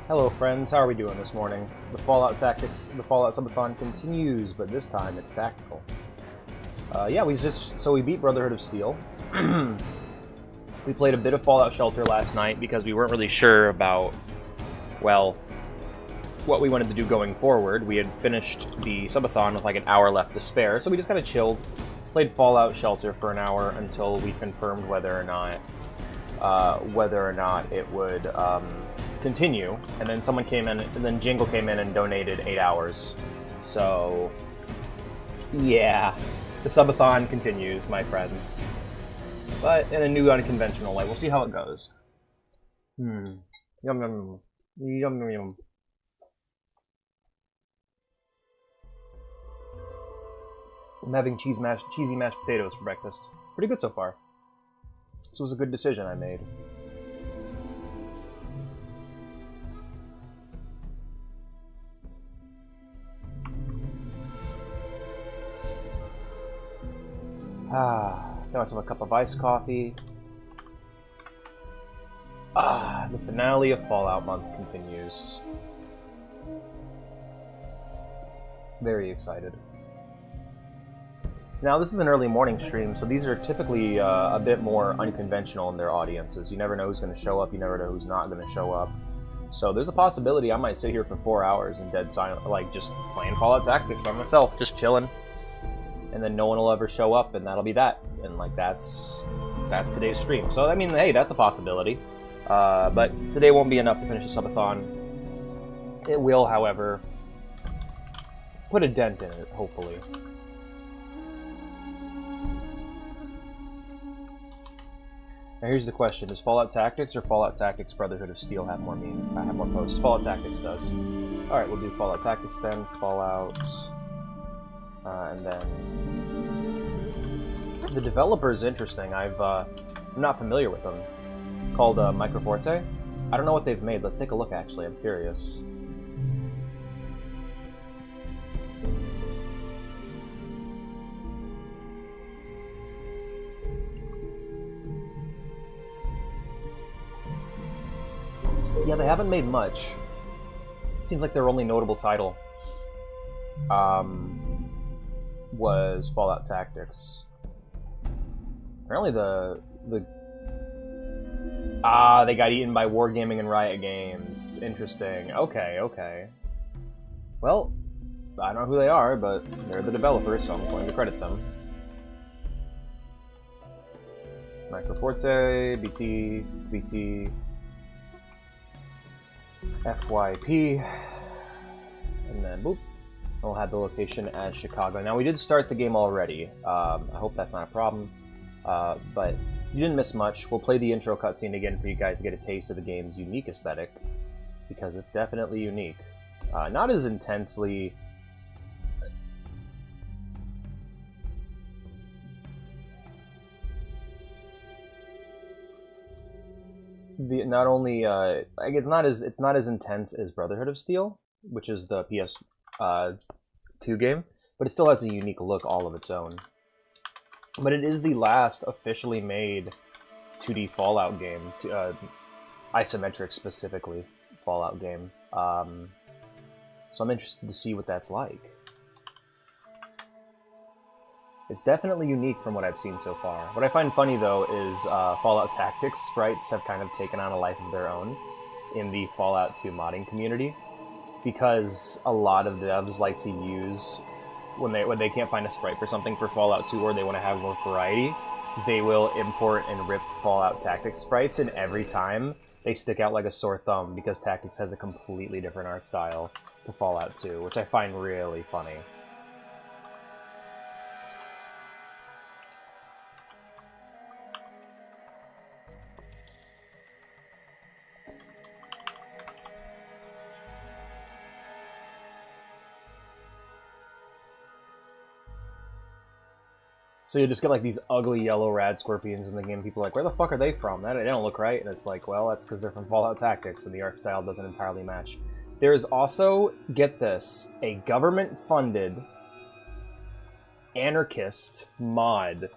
Hello friends, how are we doing this morning? The Fallout Subathon continues, but this time it's tactical. Yeah, we beat Brotherhood of Steel. We played a bit of Fallout Shelter last night because we weren't really sure about, well, what we wanted to do going forward. We had finished the Subathon with like an hour left to spare, so we just kind of chilled, played Fallout Shelter for an hour until we confirmed whether or not it would continue. And then someone came in, and then Jingle came in and donated 8 hours. So, yeah, the Subathon continues, my friends, but in a new, unconventional way. We'll see how it goes. Yum yum yum yum yum. I'm having cheesy mashed potatoes for breakfast. Pretty good so far. This was a good decision I made. Got myself a cup of iced coffee. The finale of Fallout month continues. Very excited. Now, this is an early morning stream, so these are typically a bit more unconventional in their audiences. You never know who's going to show up, you never know who's not going to show up. So there's a possibility I might sit here for 4 hours in dead silence, like just playing Fallout Tactics by myself, just chilling. And then no one will ever show up, and that'll be that. And like that's today's stream. So I mean, hey, that's a possibility. But today won't be enough to finish the Subathon. It will, however, put a dent in it, hopefully. Now here's the question: does Fallout Tactics or Fallout Tactics Brotherhood of Steel have more posts? Fallout Tactics does. All right, we'll do Fallout Tactics then. Fallout, and then the developer is interesting. I'm not familiar with them. Called Microforte. I don't know what they've made. Let's take a look. Actually, I'm curious. Yeah, they haven't made much. It seems like their only notable title was Fallout Tactics. Apparently they got eaten by Wargaming and Riot Games. Interesting. Okay. Well, I don't know who they are, but they're the developers, so I'm going to credit them. Microforte, BT, VT, FYP, and then boop. We'll have the location as Chicago. Now, we did start the game already. I hope that's not a problem. But you didn't miss much. We'll play the intro cutscene again for you guys to get a taste of the game's unique aesthetic, because it's definitely unique. Not as intensely... it's not as intense as Brotherhood of Steel, which is the PS2 game, but it still has a unique look all of its own. But it is the last officially made 2D Fallout game, isometric specifically Fallout game. So I'm interested to see what that's like. It's definitely unique from what I've seen so far. What I find funny, though, is Fallout Tactics sprites have kind of taken on a life of their own in the Fallout 2 modding community, because a lot of devs like to use, when they can't find a sprite for something for Fallout 2 or they want to have more variety, they will import and rip Fallout Tactics sprites, and every time they stick out like a sore thumb because Tactics has a completely different art style to Fallout 2, which I find really funny. So you just get like these ugly yellow rad scorpions in the game. People are like, where the fuck are they from? They don't look right. And it's like, well, that's because they're from Fallout Tactics and the art style doesn't entirely match. There is also, get this, a government-funded anarchist mod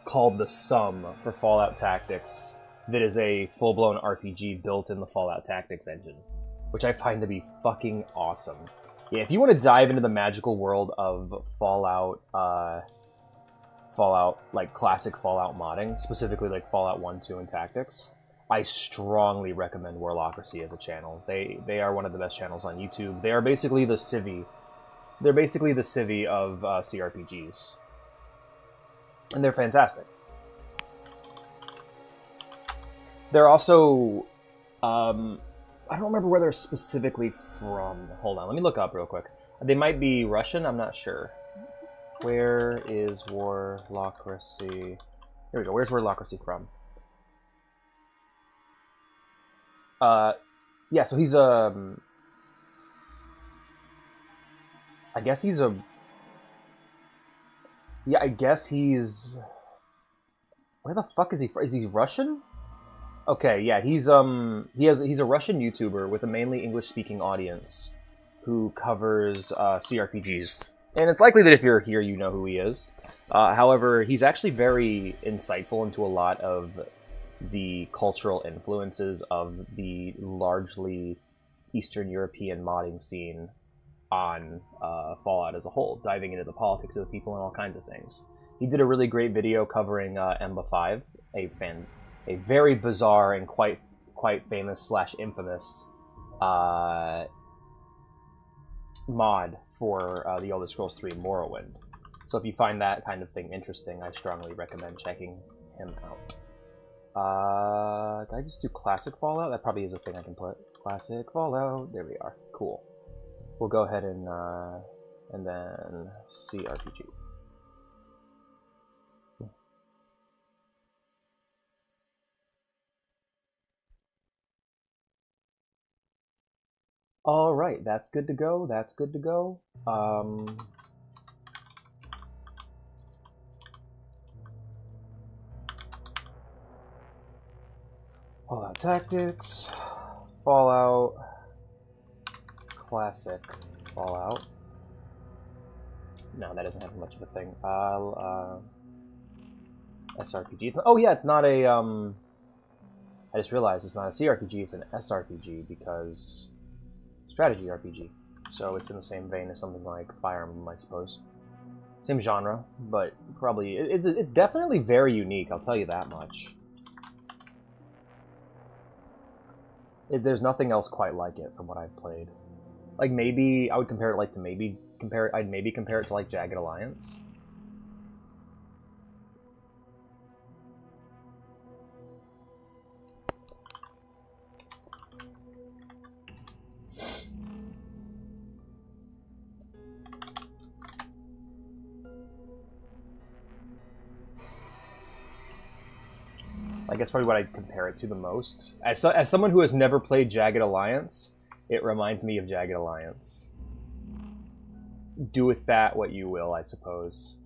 called the Sum for Fallout Tactics that is a full-blown RPG built in the Fallout Tactics engine, which I find to be fucking awesome. Yeah, if you want to dive into the magical world of Fallout, like classic Fallout modding, specifically like Fallout 1, 2, and Tactics, I strongly recommend Warlocracy as a channel. They are one of the best channels on YouTube. They are basically the Civi. They're basically the Civi of CRPGs. And they're fantastic. They're also... I don't remember where they're specifically from. Hold on, let me look up real quick. They might be Russian, I'm not sure. Where is Warlocracy? Here we go, where's Warlocracy from? Yeah, so he's I guess he's a... Yeah, I guess he's... Where the fuck is he from? Is he Russian? Okay, yeah, he's a Russian YouTuber with a mainly English-speaking audience who covers CRPGs. And it's likely that if you're here, you know who he is. However, he's actually very insightful into a lot of the cultural influences of the largely Eastern European modding scene on Fallout as a whole, diving into the politics of the people and all kinds of things. He did a really great video covering Emba 5, a very bizarre and quite famous / infamous mod for the Elder Scrolls 3 Morrowind. So if you find that kind of thing interesting, I strongly recommend checking him out. Did I just do Classic Fallout? That probably is a thing I can put. Classic Fallout. There we are. Cool. We'll go ahead and then CRPG. All right, that's good to go. That's good to go. Fallout Tactics, Fallout, Classic Fallout. No, that doesn't have much of a thing. SRPG. Oh yeah, it's not a. I just realized it's not a CRPG. It's an SRPG because strategy RPG. So it's in the same vein as something like Fire Emblem, I suppose. Same genre, but probably it's definitely very unique. I'll tell you that much. There's nothing else quite like it from what I've played. Like maybe I would compare it like to I'd maybe compare it to like Jagged Alliance. I guess probably what I'd compare it to the most. As someone who has never played Jagged Alliance, it reminds me of Jagged Alliance. Do with that what you will, I suppose.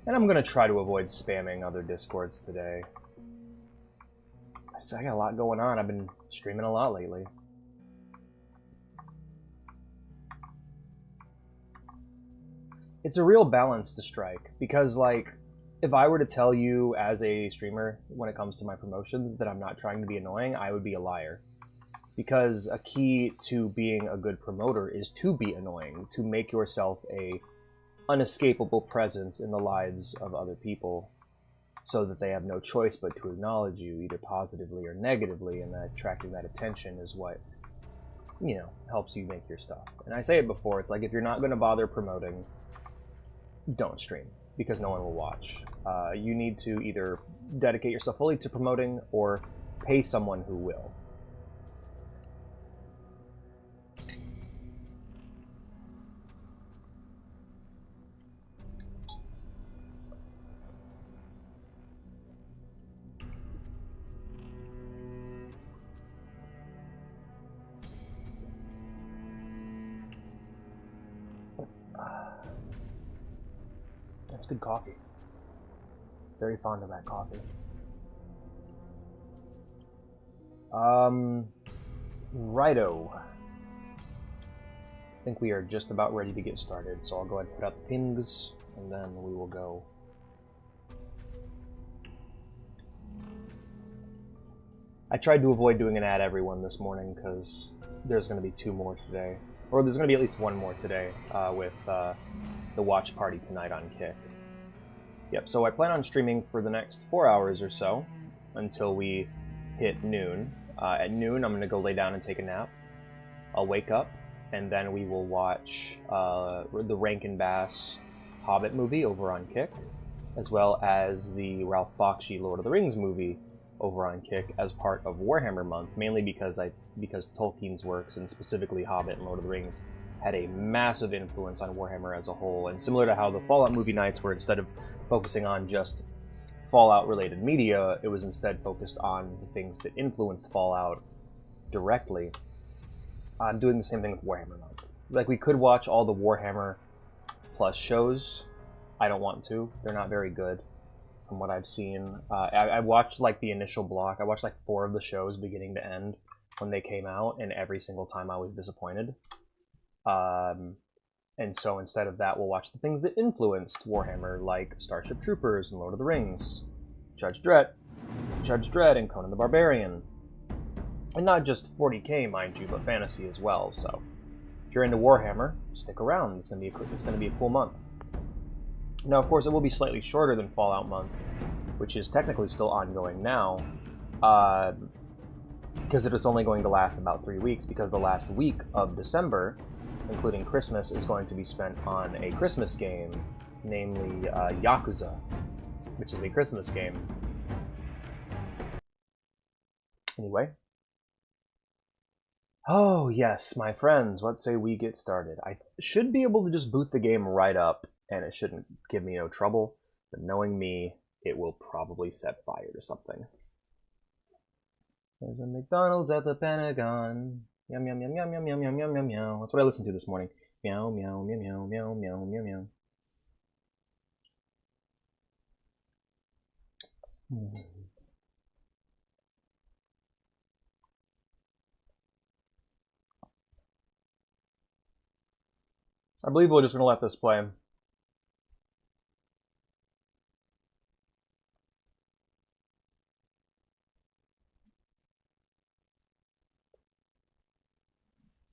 And I'm gonna try to avoid spamming other Discords today. I got a lot going on. I've been streaming a lot lately. It's a real balance to strike, because, like, if I were to tell you as a streamer, when it comes to my promotions, that I'm not trying to be annoying, I would be a liar. Because a key to being a good promoter is to be annoying, to make yourself a unescapable presence in the lives of other people, so that they have no choice but to acknowledge you, either positively or negatively, and that attracting that attention is what, you know, helps you make your stuff. And I say it before, it's like, if you're not going to bother promoting, don't stream, because no one will watch. You need to either dedicate yourself fully to promoting or pay someone who will. That's good coffee. Very fond of that coffee. Righto. I think we are just about ready to get started, so I'll go ahead and put up pings, and then we will go. I tried to avoid doing an ad every one this morning, because there's going to be 2 more today. Or there's going to be at least 1 more today, with the watch party tonight on Kick. Yep, so I plan on streaming for the next 4 hours or so, until we hit noon. At noon, I'm going to go lay down and take a nap. I'll wake up, and then we will watch the Rankin Bass Hobbit movie over on Kick, as well as the Ralph Bakshi Lord of the Rings movie over on Kick as part of Warhammer Month, mainly because Tolkien's works, and specifically Hobbit and Lord of the Rings, had a massive influence on Warhammer as a whole. And similar to how the Fallout movie nights were, instead of focusing on just Fallout-related media, it was instead focused on the things that influenced Fallout directly. I'm doing the same thing with Warhammer Month. Like, we could watch all the Warhammer Plus shows. I don't want to. They're not very good, from what I've seen. I watched, like, the initial block. I watched, like, 4 of the shows beginning to end when they came out, and every single time I was disappointed. And so instead of that, we'll watch the things that influenced Warhammer, like Starship Troopers and Lord of the Rings, Judge Dredd, and Conan the Barbarian. And not just 40k, mind you, but fantasy as well. So if you're into Warhammer, stick around. It's gonna be a cool month. Now, of course, it will be slightly shorter than Fallout Month, which is technically still ongoing now, because it is only going to last about 3 weeks, because the last week of December, including Christmas, is going to be spent on a Christmas game, namely Yakuza, which is a Christmas game. Anyway. Oh, yes, my friends, what say we get started? I should be able to just boot the game right up, and it shouldn't give me no trouble, but knowing me, it will probably set fire to something. There's a McDonald's at the Pentagon. Yum, yum, yum, yum, yum, yum, yum, yum, yum, meow. That's what I listened to this morning. Meow, meow, meow, meow, meow, meow, meow, meow. I believe we're just going to let this play.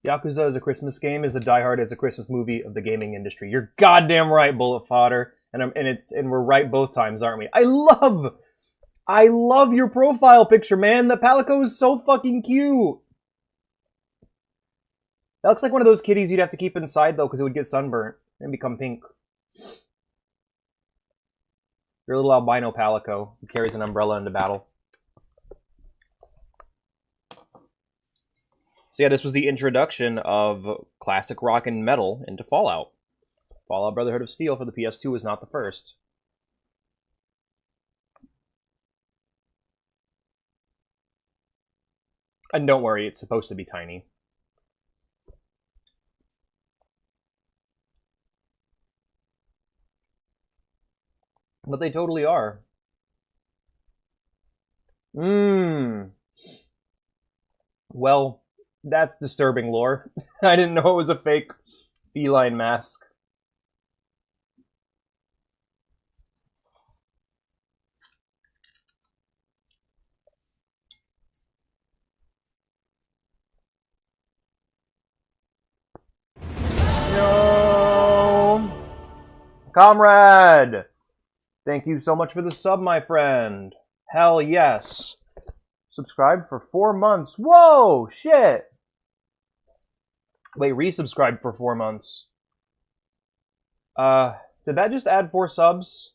Yakuza is a Christmas game, is a Die Hard is a Christmas movie of the gaming industry. You're goddamn right, Bullet Fodder. And we're right both times, aren't we? I love your profile picture, man. The Palico is so fucking cute. That looks like one of those kitties you'd have to keep inside, though, because it would get sunburnt and become pink. Your little albino Palico who carries an umbrella into battle. So yeah, this was the introduction of classic rock and metal into Fallout. Fallout Brotherhood of Steel for the PS2 is not the first. And don't worry, it's supposed to be tiny. But they totally are. Well, that's disturbing lore. I didn't know it was a fake feline mask. No! Comrade! Thank you so much for the sub, my friend. Hell yes. Subscribed for 4 months. Whoa! Shit! Wait, resubscribed for 4 months. Did that just add 4 subs?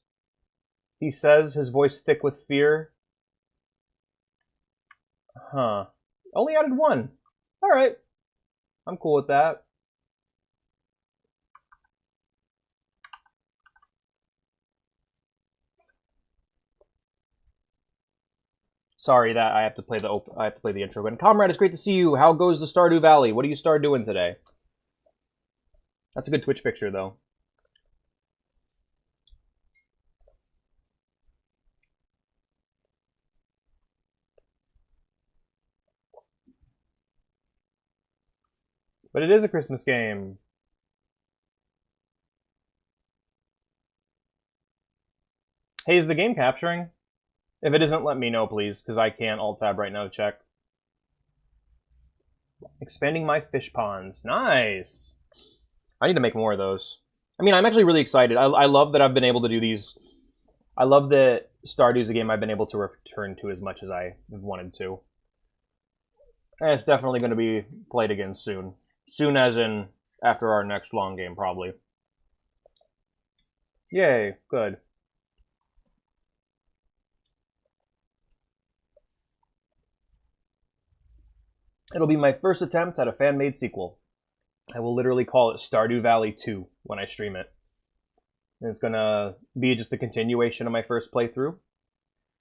He says, his voice thick with fear. Huh. Only added 1. Alright. I'm cool with that. Sorry that I have to play the intro. And Comrade, it's great to see you. How goes the Stardew Valley? What are you doing today? That's a good Twitch picture, though. But it is a Christmas game. Hey, is the game capturing? If it isn't, let me know, please, because I can't alt-tab right now to check. Expanding my fish ponds. Nice! I need to make more of those. I mean, I'm actually really excited. I love that I've been able to do these. I love that Stardew's a game I've been able to return to as much as I wanted to. And it's definitely going to be played again soon. Soon as in after our next long game, probably. Yay, good. It'll be my first attempt at a fan-made sequel. I will literally call it Stardew Valley 2 when I stream it. And it's going to be just a continuation of my first playthrough.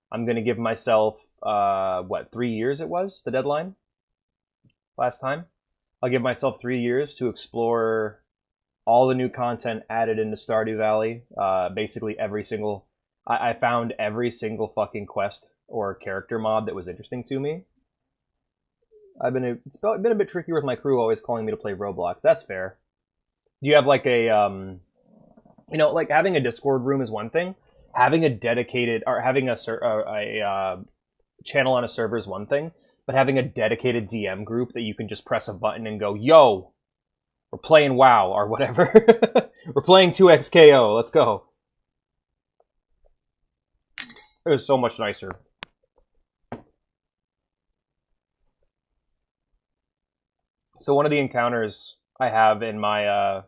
I'm going to give myself, 3 years it was, the deadline? Last time? I'll give myself 3 years to explore all the new content added into Stardew Valley. Basically every single... I found every single fucking quest or character mod that was interesting to me. It's been a bit tricky with my crew always calling me to play Roblox. That's fair. Do you have like a like having a Discord room is one thing. Having a dedicated or having a channel on a server is one thing, but having a dedicated DM group that you can just press a button and go, "Yo, we're playing WoW or whatever. We're playing 2xKO. Let's go." It was so much nicer. So one of the encounters I have in my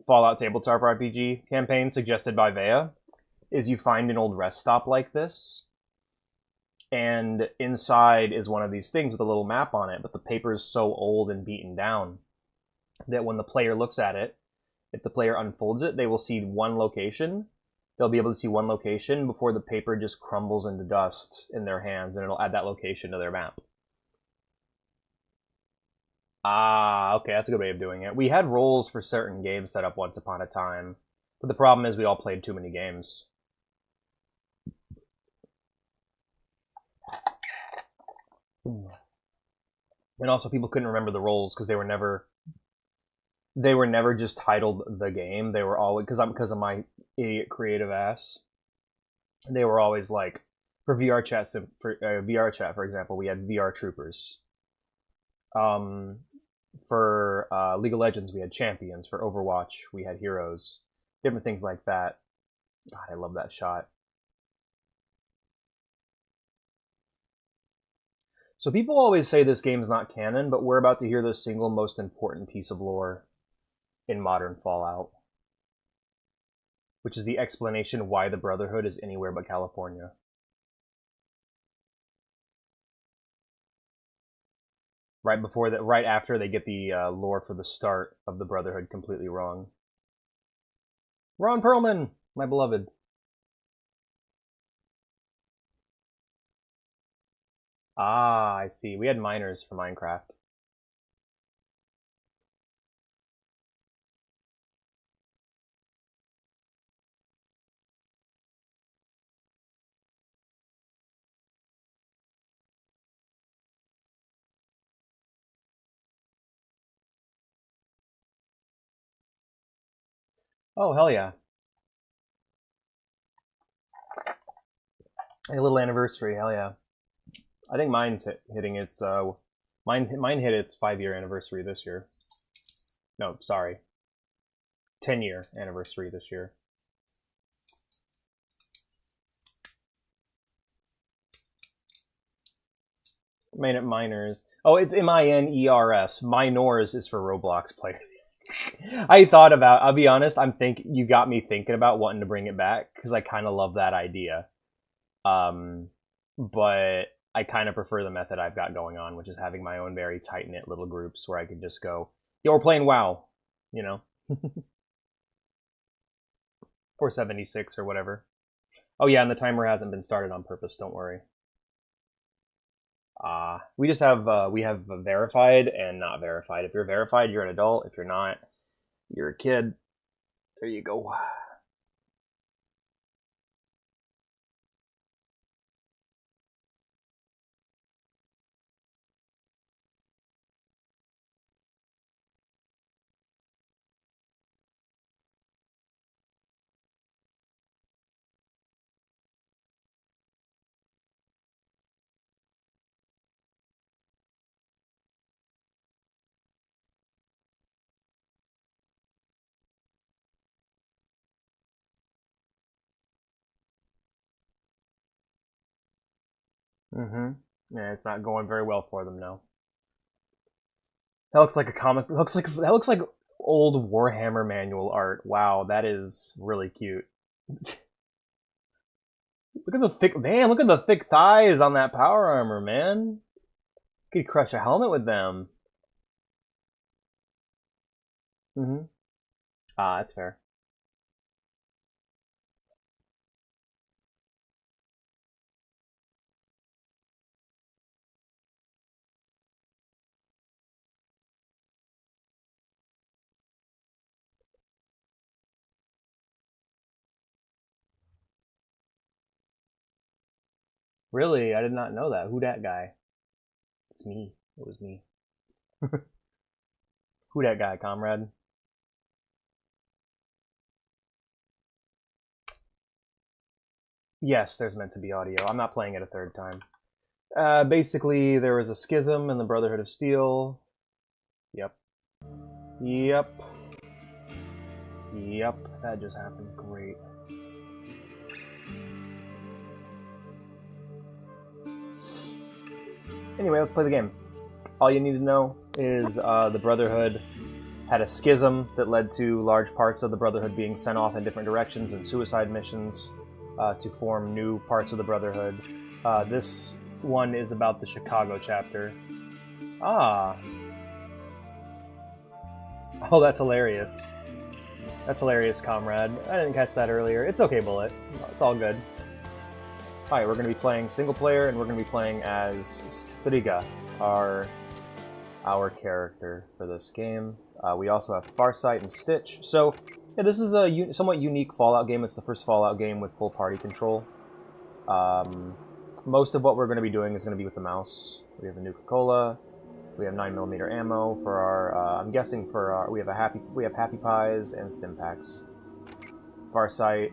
Fallout Tabletop RPG campaign suggested by Vea is you find an old rest stop like this, and inside is one of these things with a little map on it, but the paper is so old and beaten down that when the player looks at it, if the player unfolds it, they will see one location. They'll be able to see one location before the paper just crumbles into dust in their hands, and it'll add that location to their map. Ah, okay, that's a good way of doing it. We had roles for certain games set up once upon a time, but the problem is we all played too many games. And also people couldn't remember the roles because they were never just titled the game. They were always, because of my idiot creative ass, they were always like, for VR chat, for example, we had VR troopers. For League of Legends, we had champions. For Overwatch, we had heroes. Different things like that. God, I love that shot. So people always say this game's not canon, but we're about to hear the single most important piece of lore in modern Fallout, which is the explanation of why the Brotherhood is anywhere but California. Right after they get the lore for the start of the Brotherhood completely wrong. Ron Perlman, my beloved. Ah, I see. We had miners for Minecraft. Oh, hell yeah. A little anniversary, hell yeah. I think mine's hitting its mine hit its 5-year anniversary this year. No, sorry. 10-year anniversary this year. Miners. Oh, it's MINERS. Minors is for Roblox players. I'll be honest, you got me thinking about wanting to bring it back because I kind of love that idea. But I kind of prefer the method I've got going on, which is having my own very tight-knit little groups where I can just go, yo, we're playing WoW, you know? 476 or whatever. Oh yeah, and the timer hasn't been started on purpose, don't worry. We just have verified and not verified. If you're verified, you're an adult. If you're not, you're a kid. There you go. Mm-hmm. Yeah, it's not going very well for them now. That looks like a comic. That looks like old Warhammer manual art. Wow, that is really cute. Look at the thick man. Look at the thick thighs on that power armor, man. You could crush a helmet with them. Mm-hmm. Ah, that's fair. Really, I did not know that. Who that guy? It's me. It was me. Who that guy, comrade? Yes, there's meant to be audio. I'm not playing it a third time. Basically, there was a schism in the Brotherhood of Steel. Yep. Yep. Yep. That just happened. Great. Anyway, let's play the game. All you need to know is the Brotherhood had a schism that led to large parts of the Brotherhood being sent off in different directions and suicide missions to form new parts of the Brotherhood. This one is about the Chicago chapter. Ah. Oh, that's hilarious. That's hilarious, comrade. I didn't catch that earlier. It's okay, Bullet. It's all good. Alright, we're going to be playing single player, and we're going to be playing as Striga, our character for this game. We also have Farsight and Stitch. So, yeah, this is a somewhat unique Fallout game. It's the first Fallout game with full party control. Most of what we're going to be doing is going to be with the mouse. We have a Nuka-Cola. We have 9mm ammo for our. I'm guessing for our. We have Happy Pies and Stim Packs. Farsight,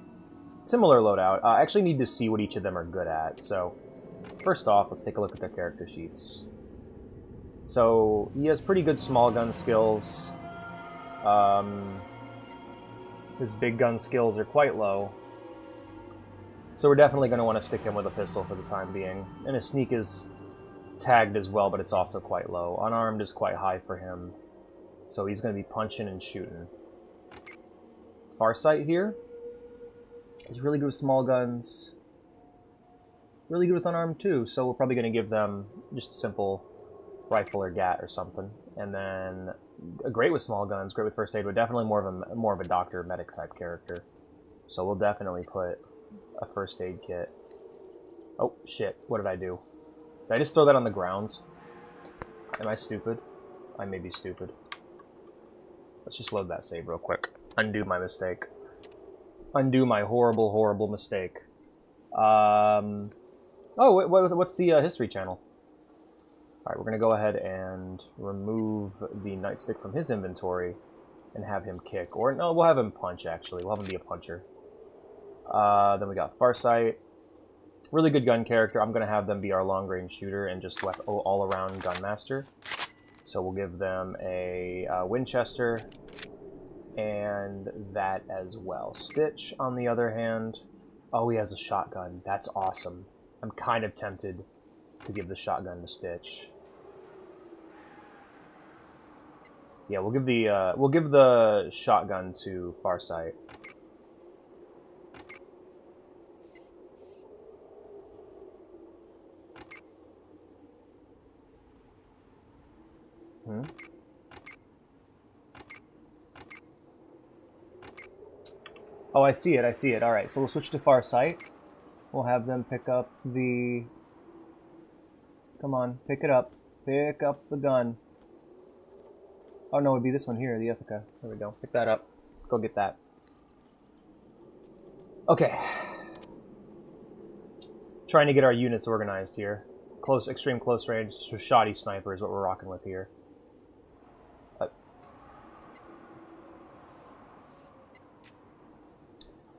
similar loadout. I actually need to see what each of them are good at. So, first off, let's take a look at their character sheets. So he has pretty good small gun skills. His big gun skills are quite low. So we're definitely going to want to stick him with a pistol for the time being. And his sneak is tagged as well, but it's also quite low. Unarmed is quite high for him. So he's going to be punching and shooting. Farsight here is really good with small guns. Really good with unarmed too, so we're probably going to give them just a simple rifle or gat or something. And then great with small guns, great with first aid, but definitely more of a doctor medic type character. So we'll definitely put a first aid kit. Oh shit, what did I do? Did I just throw that on the ground? Am I stupid? I may be stupid. Let's just load that save real quick. Undo my mistake. Undo my horrible, horrible mistake. Oh, what's the history channel? Alright, we're going to go ahead and remove the nightstick from his inventory and have him kick. Or, no, we'll have him punch, actually. We'll have him be a puncher. Then we got Farsight. Really good gun character. I'm going to have them be our long-range shooter and just all-around gunmaster. So we'll give them a Winchester and that as well. Stitch, on the other hand... Oh, he has a shotgun. That's awesome. I'm kind of tempted to give the shotgun to Stitch. Yeah, we'll give the shotgun to Farsight. Oh, I see it, I see it. Alright, so we'll switch to Farsight. We'll have them pick up the... Come on, pick it up. Pick up the gun. Oh no, it'd be this one here, the Ithaca. There we go. Pick that up. Go get that. Okay. Trying to get our units organized here. Extreme close range, shoddy sniper is what we're rocking with here.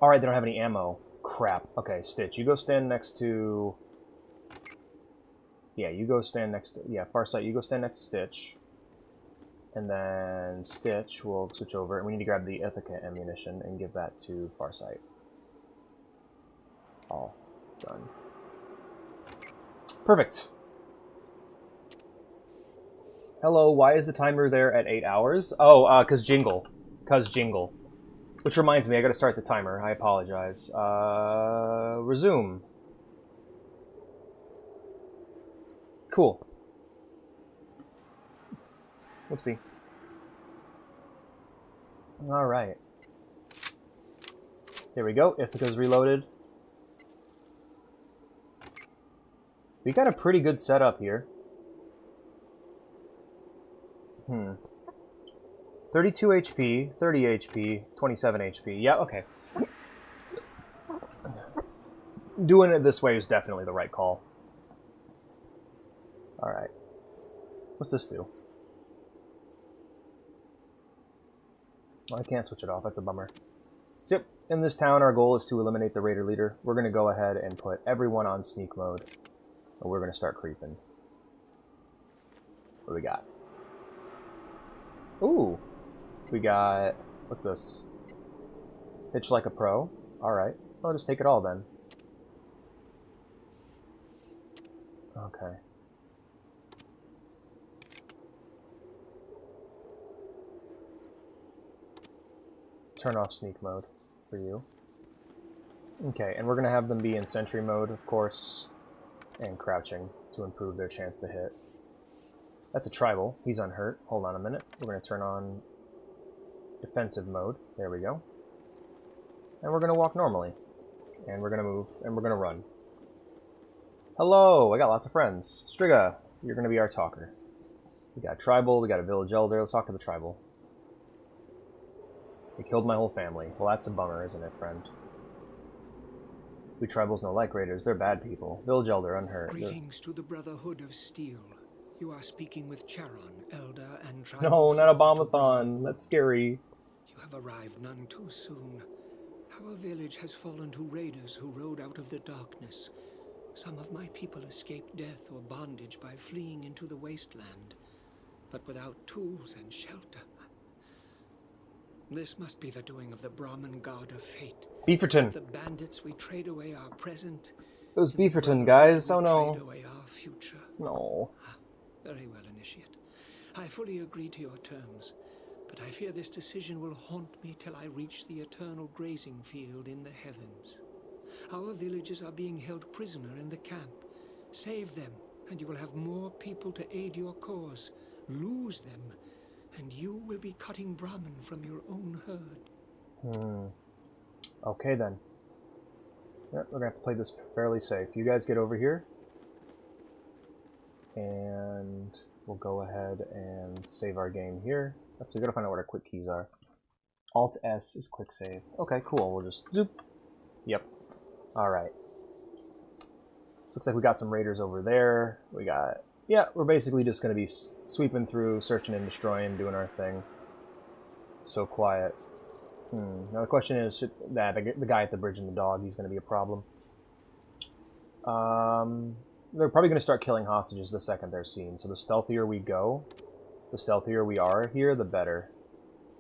Alright, they don't have any ammo. Crap. Okay, Stitch, you go stand next to... Yeah, you go stand next to... Yeah, Farsight, you go stand next to Stitch. And then Stitch will switch over, and we need to grab the Ithaca ammunition and give that to Farsight. All done. Perfect. Hello, why is the timer there at 8 hours? Oh, cause jingle. Cause jingle. Which reminds me, I gotta start the timer. I apologize. Resume. Cool. Whoopsie. Alright. Here we go. Ithaca's reloaded. We got a pretty good setup here. 32 HP, 30 HP, 27 HP. Yeah, okay. Doing it this way is definitely the right call. Alright. What's this do? Well, I can't switch it off. That's a bummer. So, yep, in this town, our goal is to eliminate the raider leader. We're going to go ahead and put everyone on sneak mode. And we're going to start creeping. What do we got? Ooh. We got... What's this? Pitch like a pro. Alright. I'll just take it all then. Okay. Let's turn off sneak mode for you. Okay, and we're going to have them be in sentry mode, of course, and crouching to improve their chance to hit. That's a tribal. He's unhurt. Hold on a minute. We're going to turn on defensive mode. There we go. And we're going to walk normally. And we're going to move, and we're going to run. Hello! I got lots of friends. Striga, you're going to be our talker. We got a tribal, we got a village elder. Let's talk to the tribal. They killed my whole family. Well, that's a bummer, isn't it, friend? We tribals no like raiders. They're bad people. Village elder, unhurt. Greetings to the Brotherhood of Steel. You are speaking with Charon, elder and tribal. No, not a bombathon. That's scary. You have arrived none too soon. Our village has fallen to raiders who rode out of the darkness. Some of my people escaped death or bondage by fleeing into the wasteland, but without tools and shelter. This must be the doing of the Brahmin god of fate. Beaverton. The bandits we trade away our present. Those Beaverton guys. Oh no. Trade away our future. No. Very well, Initiate. I fully agree to your terms, but I fear this decision will haunt me till I reach the eternal grazing field in the heavens. Our villagers are being held prisoner in the camp. Save them, and you will have more people to aid your cause. Lose them, and you will be cutting Brahmin from your own herd. Okay then. Yeah, we're gonna have to play this fairly safe. You guys get over here. And we'll go ahead and save our game here. Actually, we gotta find out what our quick keys are. Alt S is quick save. Okay, cool. We'll just zoop. Yep. Alright. Looks like we got some raiders over there. We got... Yeah, we're basically just gonna be sweeping through, searching and destroying, doing our thing. So quiet. Now the question is, should the guy at the bridge and the dog, he's gonna be a problem. They're probably gonna start killing hostages the second they're seen. So the stealthier we go, the stealthier we are here, the better.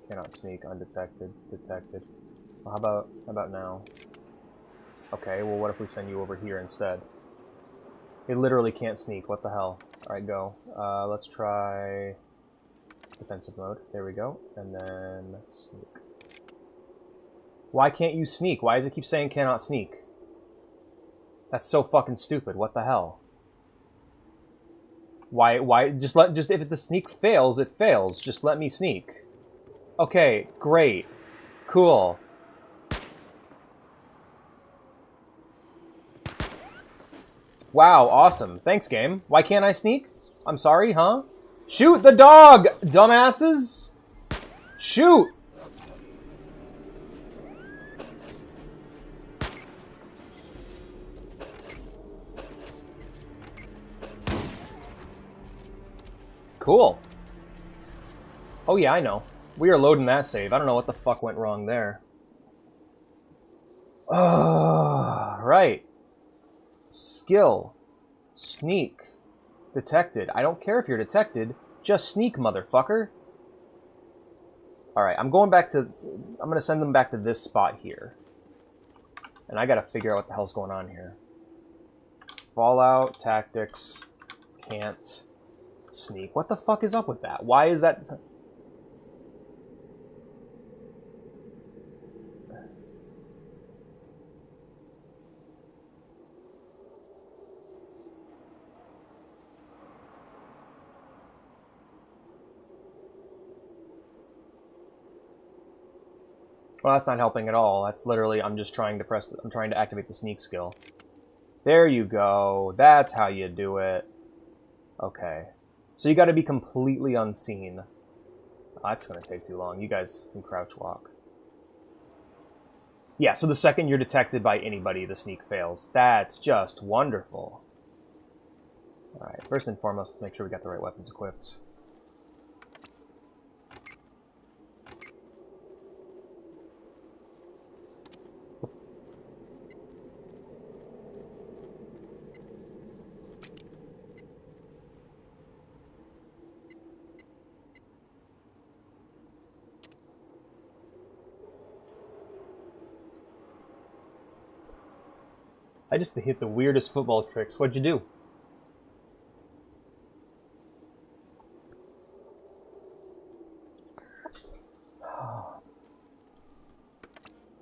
Cannot sneak, undetected, detected. Well, how about now? Okay, well what if we send you over here instead? They literally can't sneak, what the hell? Alright, go. Let's try defensive mode. There we go. And then sneak. Why can't you sneak? Why does it keep saying cannot sneak? That's so fucking stupid. What the hell? Why just if the sneak fails, it fails. Just let me sneak. Okay, great. Cool. Wow, awesome. Thanks, game. Why can't I sneak? I'm sorry, huh? Shoot the dog, dumbasses! Shoot! Cool. Oh yeah, I know. We are loading that save. I don't know what the fuck went wrong there. Right. Skill. Sneak. Detected. I don't care if you're detected. Just sneak, motherfucker. Alright, I'm going to send them back to this spot here. And I gotta figure out what the hell's going on here. Fallout Tactics can't sneak. What the fuck is up with that? Why is that? Well, that's not helping at all. That's literally, I'm just trying to I'm trying to activate the sneak skill. There you go. That's how you do it. Okay. So you gotta be completely unseen. Oh, that's gonna take too long. You guys can crouch walk. Yeah, so the second you're detected by anybody, the sneak fails. That's just wonderful. Alright, first and foremost, let's make sure we got the right weapons equipped. I just hit the weirdest football tricks. What'd you do?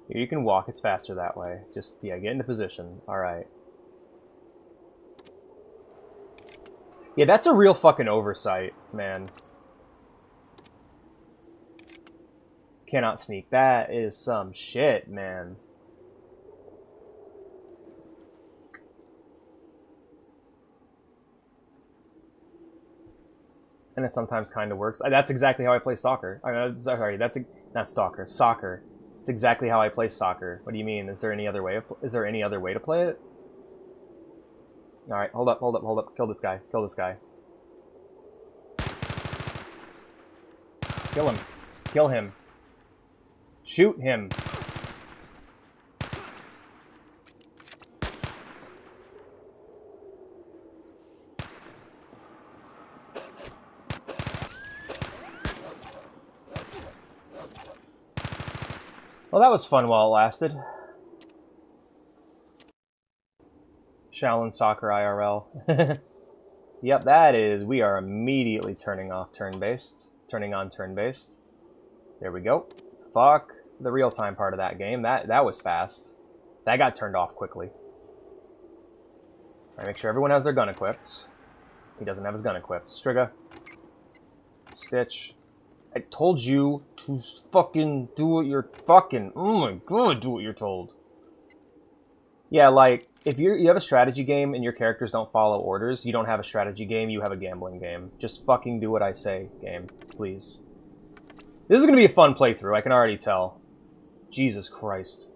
Here, you can walk. It's faster that way. Just, yeah, get into position. Alright. Yeah, that's a real fucking oversight, man. Cannot sneak. That is some shit, man. And it sometimes kind of works. That's exactly how I play soccer. Sorry, not stalker. Soccer. It's exactly how I play soccer. What do you mean? Is there any other way? Is there any other way to play it? All right, hold up. Kill this guy. Kill this guy. Kill him. Kill him. Shoot him. Well, that was fun while it lasted. Shaolin Soccer IRL. Yep, that is. We are immediately turning off turn-based. Turning on turn-based. There we go. Fuck the real-time part of that game. That was fast. That got turned off quickly. Alright, make sure everyone has their gun equipped. He doesn't have his gun equipped. Striga. Stitch. I told you to fucking do what you're fucking... Oh my god, do what you're told. Yeah, like, if you have a strategy game and your characters don't follow orders, you don't have a strategy game, you have a gambling game. Just fucking do what I say, game. Please. This is gonna be a fun playthrough, I can already tell. Jesus Christ.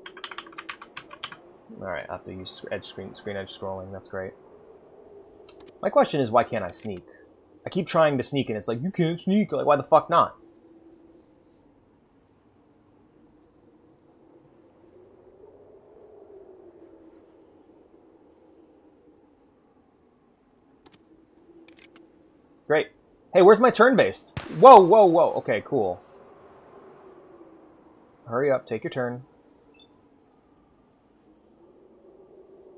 Alright, I have to use screen edge scrolling, that's great. My question is, why can't I sneak? I keep trying to sneak and it's like, you can't sneak, like, why the fuck not? Great. Hey, where's my turn-based? Whoa, whoa, whoa. Okay, cool. Hurry up, take your turn.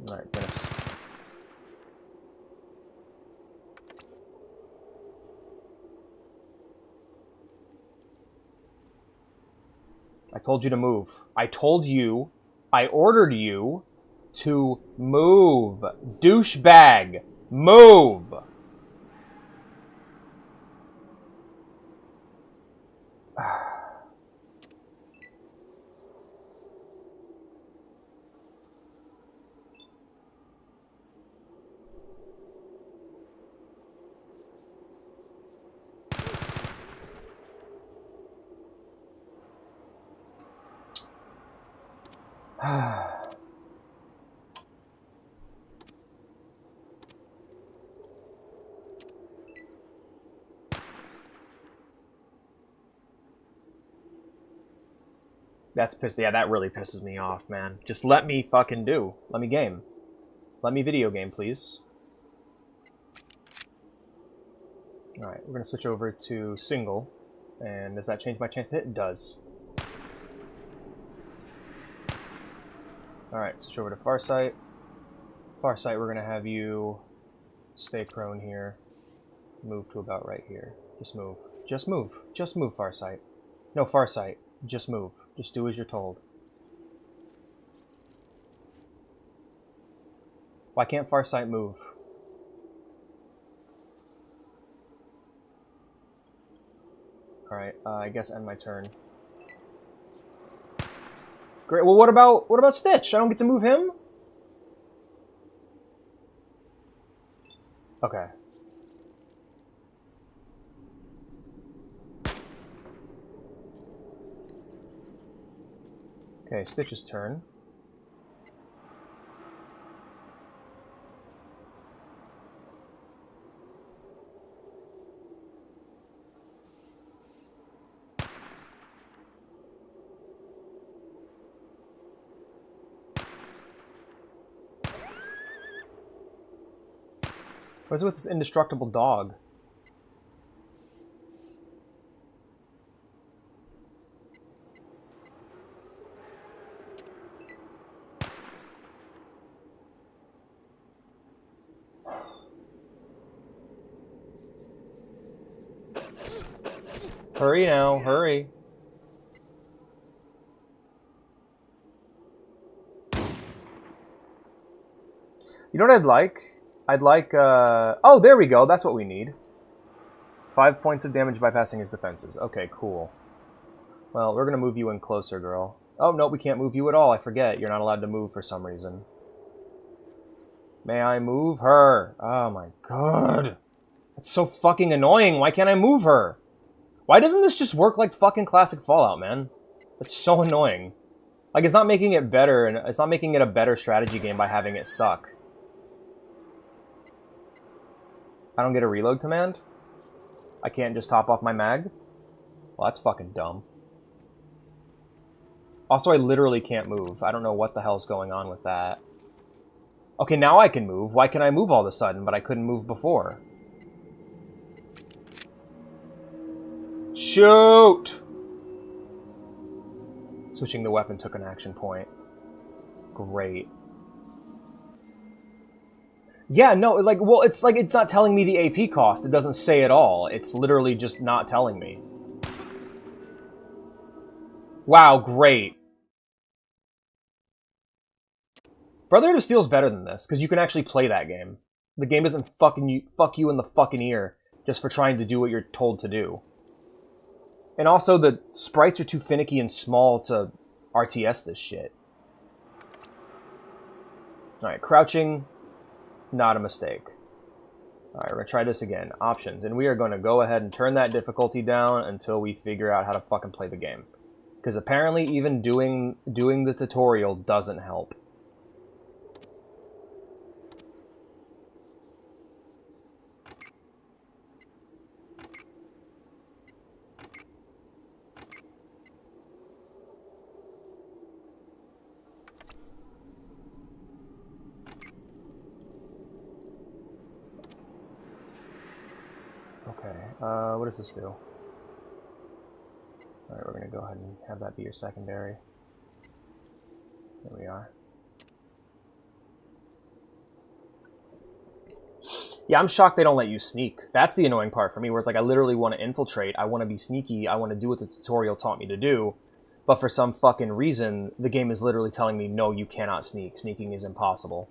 Alright, goodness. I told you to move. I told you, I ordered you to move. Douchebag, move! That's pissed. Yeah, that really pisses me off, man. Just let me fucking do. Let me game. Let me video game, please. Alright, we're gonna switch over to single. And does that change my chance to hit? It does. Alright, switch over to Farsight. Farsight, we're gonna have you stay prone here. Move to about right here. Just move. Just move. Just move, Farsight. No, Farsight. Just move. Just do as you're told. Why can't Farsight move? Alright, I guess end my turn. Great. Well, what about Stitch? I don't get to move him? Okay. Okay, Stitch's turn. What's with this indestructible dog? Hurry now, hurry. You know what I'd like? I'd like, oh, there we go. That's what we need. 5 points of damage bypassing his defenses. Okay, cool. Well, we're gonna move you in closer, girl. Oh, no, we can't move you at all. I forget. You're not allowed to move for some reason. May I move her? Oh my god. That's so fucking annoying. Why can't I move her? Why doesn't this just work like fucking classic Fallout, man? That's so annoying. Like, it's not making it better, and it's not making it a better strategy game by having it suck. I don't get a reload command? I can't just top off my mag? Well, that's fucking dumb. Also, I literally can't move. I don't know what the hell's going on with that. Okay, now I can move. Why can I move all of a sudden, but I couldn't move before? Shoot! Switching the weapon took an action point. Great. Yeah, no, like, well, it's like it's not telling me the AP cost. It doesn't say at all. It's literally just not telling me. Wow, great. Brotherhood of Steel's better than this, because you can actually play that game. The game doesn't fuck you in the fucking ear just for trying to do what you're told to do. And also, the sprites are too finicky and small to RTS this shit. Alright, crouching, not a mistake. Alright, we're gonna try this again. Options. And we are gonna go ahead and turn that difficulty down until we figure out how to fucking play the game. Because apparently even doing the tutorial doesn't help. Okay, what does this do? Alright, we're gonna go ahead and have that be your secondary. There we are. Yeah, I'm shocked they don't let you sneak. That's the annoying part for me, where it's like I literally want to infiltrate, I want to be sneaky, I want to do what the tutorial taught me to do, but for some fucking reason, the game is literally telling me, no, you cannot sneak. Sneaking is impossible.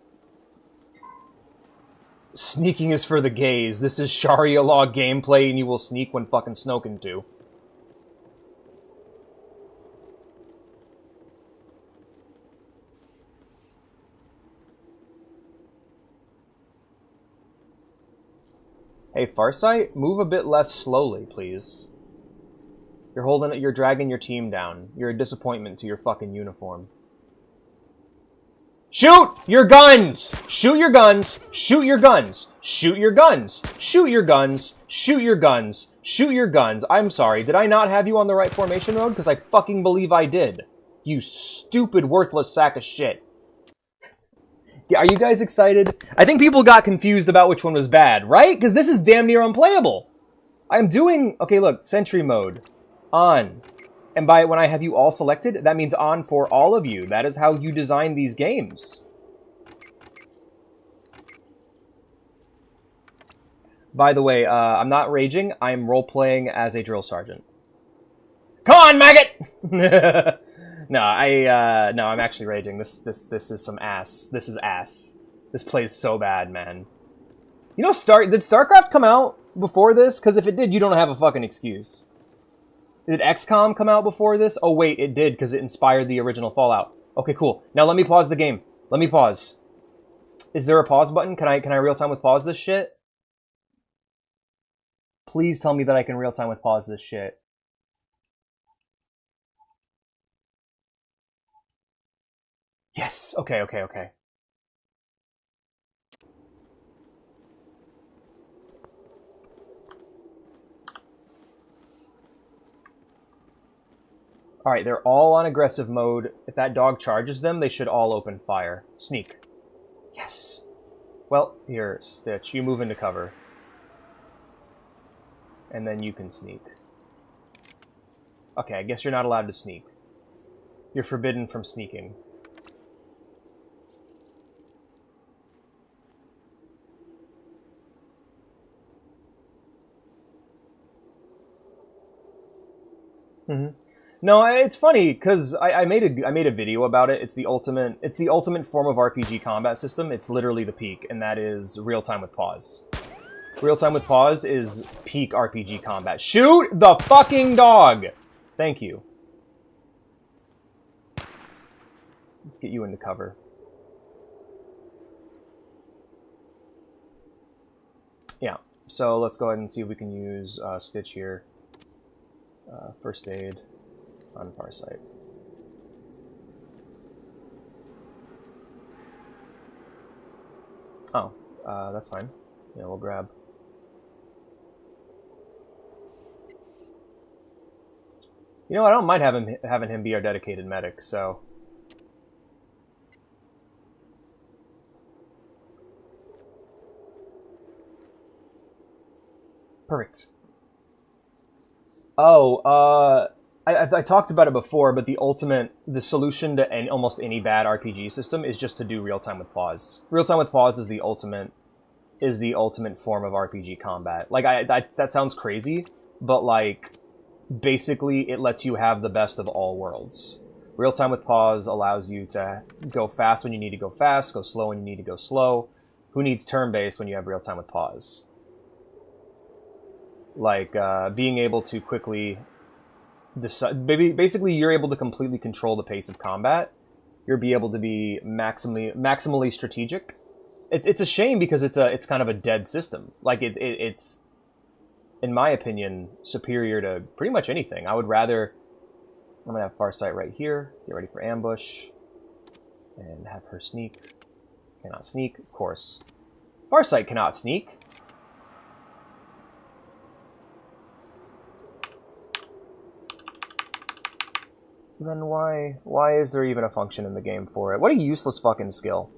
Sneaking is for the gays. This is Sharia law gameplay, and you will sneak when fucking snoking to. Hey, Farsight, move a bit less slowly, please. You're dragging your team down. You're a disappointment to your fucking uniform. Shoot your guns! Shoot your guns! Shoot your guns! Shoot your guns! Shoot your guns! Shoot your guns! Shoot your guns! I'm sorry, did I not have you on the right formation mode? Because I fucking believe I did. You stupid, worthless sack of shit. Yeah, are you guys excited? I think people got confused about which one was bad, right? Because this is damn near unplayable. I'm doing... Okay, look, sentry mode. On. And by when I have you all selected, that means on for all of you. That is how you design these games. By the way, I'm not raging. I'm role-playing as a drill sergeant. Come on, maggot! No, no, I'm actually raging. This is some ass. This is ass. This plays so bad, man. You know, did StarCraft come out before this? Because if it did, you don't have a fucking excuse. Did XCOM come out before this? Oh wait, it did because it inspired the original Fallout. Okay, cool. Now let me pause the game. Let me pause. Is there a pause button? Can I real time with pause this shit? Please tell me that I can real time with pause this shit. Yes. Okay. Alright, they're all on aggressive mode. If that dog charges them, they should all open fire. Sneak. Yes. Well, here, Stitch, you move into cover. And then you can sneak. Okay, I guess you're not allowed to sneak. You're forbidden from sneaking. Mm-hmm. No, it's funny because I made a video about it. It's the ultimate form of RPG combat system. It's literally the peak, and that is real time with pause. Real time with pause is peak RPG combat. Shoot the fucking dog! Thank you. Let's get you into cover. Yeah. So let's go ahead and see if we can use Stitch here. First aid on Farsight. Oh, that's fine. Yeah, we'll grab. You know, I don't mind having him be our dedicated medic, so. Perfect. Oh, I talked about it before, but the solution to almost any bad RPG system is just to do real time with pause. Real time with pause is the ultimate form of RPG combat. Like that sounds crazy, but like basically it lets you have the best of all worlds. Real time with pause allows you to go fast when you need to go fast, go slow when you need to go slow. Who needs turn-based when you have real time with pause? Like being able to quickly decide. Basically, you're able to completely control the pace of combat. You'll be able to be maximally strategic. It's a shame because it's kind of a dead system. Like it's, in my opinion, superior to pretty much anything. I would rather. I'm gonna have Farsight right here. Get ready for ambush, and have her sneak. Cannot sneak, of course. Farsight cannot sneak. Then why is there even a function in the game for it? What a useless fucking skill.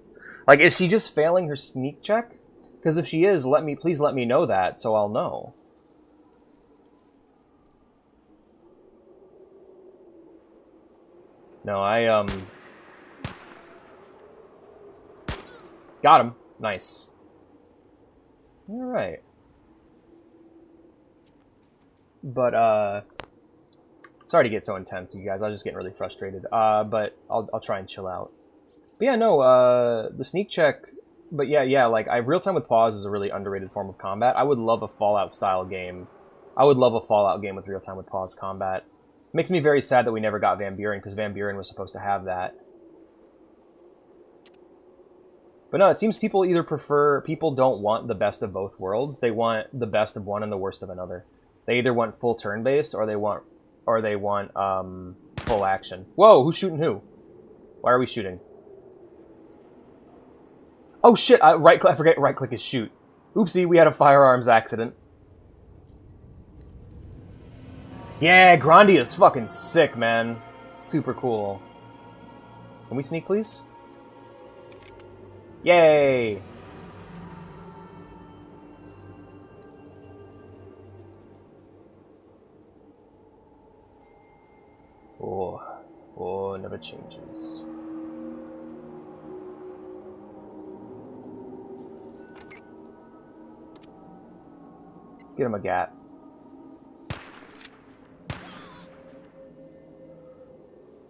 Like, is she just failing her sneak check? Because if she is, please let me know that so I'll know. No, got him. Nice. Alright. But, sorry to get so intense, you guys. I was just getting really frustrated. But I'll try and chill out. But yeah, no, the sneak check. But yeah, like, real time with pause is a really underrated form of combat. I would love a Fallout-style game. I would love a Fallout game with real time with pause combat. Makes me very sad that we never got Van Buren, because Van Buren was supposed to have that. But no, it seems people don't want the best of both worlds. They want the best of one and the worst of another. They either want full turn-based, or they want full action. Whoa, who's shooting who? Why are we shooting? Oh shit, I forget right-click is shoot. Oopsie, we had a firearms accident. Yeah, Grandia is fucking sick, man. Super cool. Can we sneak, please? Yay! Oh, never changes. Let's get him a gat.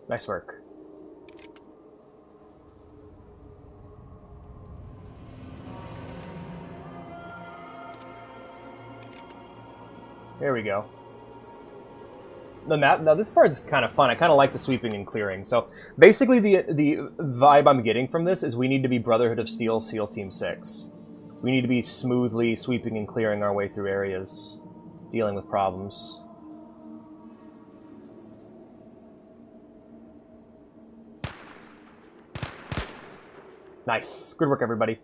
Nice work. There we go. The map. Now this part's kind of fun. I kind of like the sweeping and clearing. So basically, the vibe I'm getting from this is we need to be Brotherhood of Steel, SEAL Team 6. We need to be smoothly sweeping and clearing our way through areas, dealing with problems. Nice. Good work, everybody.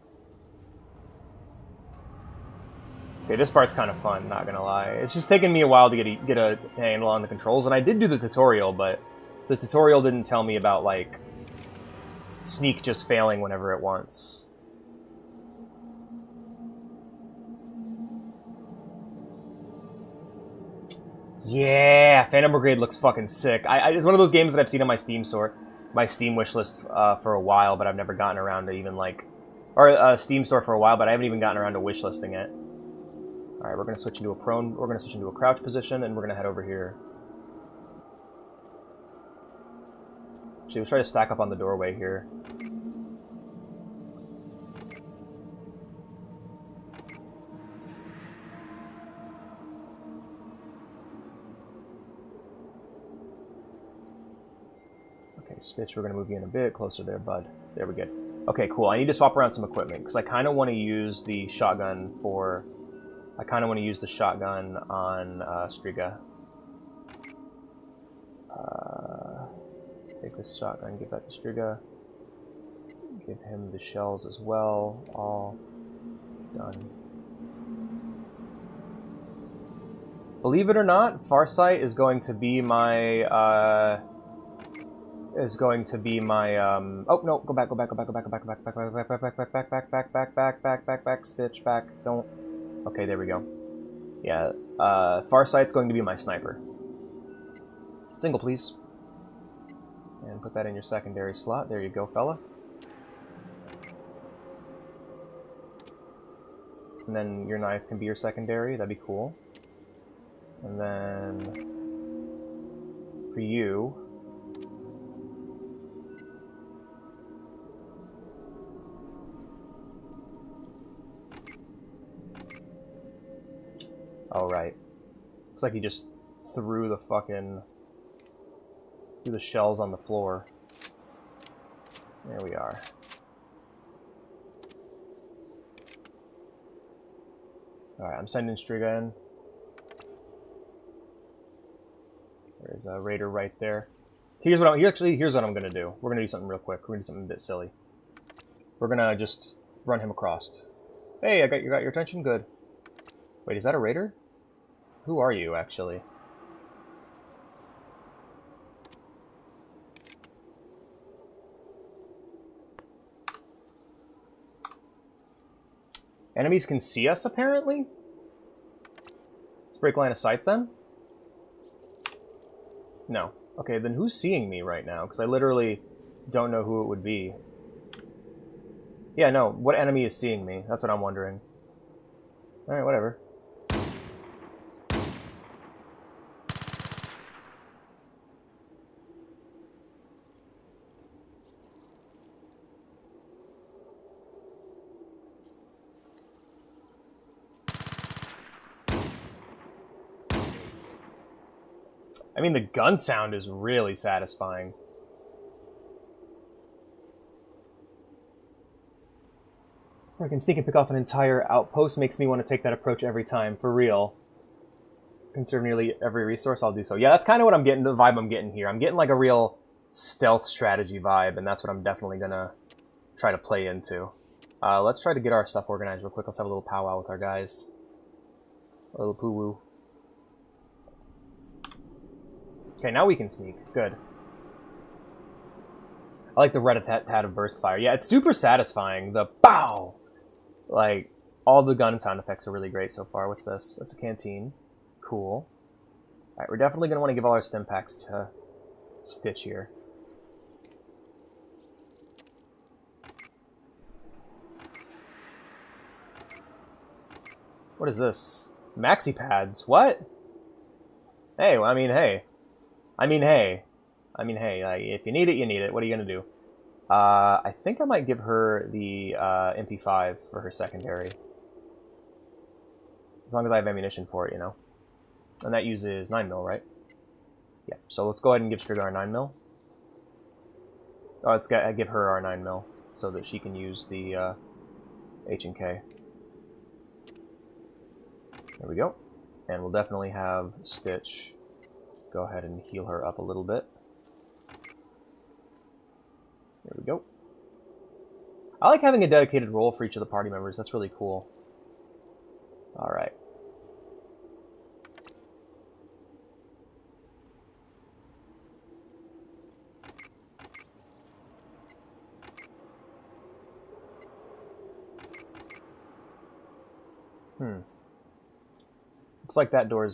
Okay, this part's kind of fun, not gonna lie. It's just taken me a while to get a handle on the controls, and I did do the tutorial, but the tutorial didn't tell me about, like, sneak just failing whenever it wants. Yeah! Phantom Brigade looks fucking sick. It's one of those games that I've seen on my Steam store, my Steam wishlist for a while, but I've never gotten around to even, like... Or Steam store for a while, but I haven't even gotten around to wishlisting it. Alright, we're going to switch into a prone, we're going to switch into a crouch position, and we're going to head over here. Actually, we'll try to stack up on the doorway here. Okay, Stitch, we're going to move you in a bit closer there, bud. There we go. Okay, cool. I need to swap around some equipment, because I kind of want to use the shotgun for... I kind of want to use the shotgun on Striga. Take this shotgun, give that to Striga. Give him the shells as well. All done. Believe it or not, Farsight is going to be my... oh no, go back, Stitch, back, don't... Okay, there we go. Yeah, Farsight's going to be my sniper. Single, please. And put that in your secondary slot. There you go, fella. And then your knife can be your secondary. That'd be cool. And then... for you... Oh, right. Looks like he just threw the fucking... threw the shells on the floor. There we are. Alright, I'm sending Striga in. There's a raider right there. Here's what I'm gonna do. We're gonna do something real quick. We're gonna do something a bit silly. We're gonna just run him across. Hey, you got your attention? Good. Wait, is that a raider? Who are you, actually? Enemies can see us, apparently? Let's break line of sight, then? No. Okay, then who's seeing me right now? Because I literally don't know who it would be. Yeah, no. What enemy is seeing me? That's what I'm wondering. Alright, whatever. I mean, the gun sound is really satisfying. I can sneak and pick off an entire outpost. Makes me want to take that approach every time, for real. Conserve nearly every resource, I'll do so. Yeah, that's kind of what I'm getting, the vibe I'm getting here. I'm getting like a real stealth strategy vibe, and that's what I'm definitely gonna try to play into. Let's try to get our stuff organized real quick. Let's have a little powwow with our guys. A little poo-woo. Okay, now we can sneak. Good. I like the rat-a-tat-tat of burst fire. Yeah, it's super satisfying. The pow! Like, all the gun sound effects are really great so far. What's this? That's a canteen. Cool. Alright, we're definitely going to want to give all our stim packs to Stitch here. What is this? Maxi pads? What? Hey, I mean, hey. Like, if you need it, you need it. What are you gonna do? I think I might give her the MP5 for her secondary. As long as I have ammunition for it, you know. And that uses 9mm, right? Yeah, so let's go ahead and give Striga our 9mm. Oh, let's give her our 9mm so that she can use the H&K. There we go. And we'll definitely have Stitch go ahead and heal her up a little bit. There we go. I like having a dedicated role for each of the party members. That's really cool. Alright.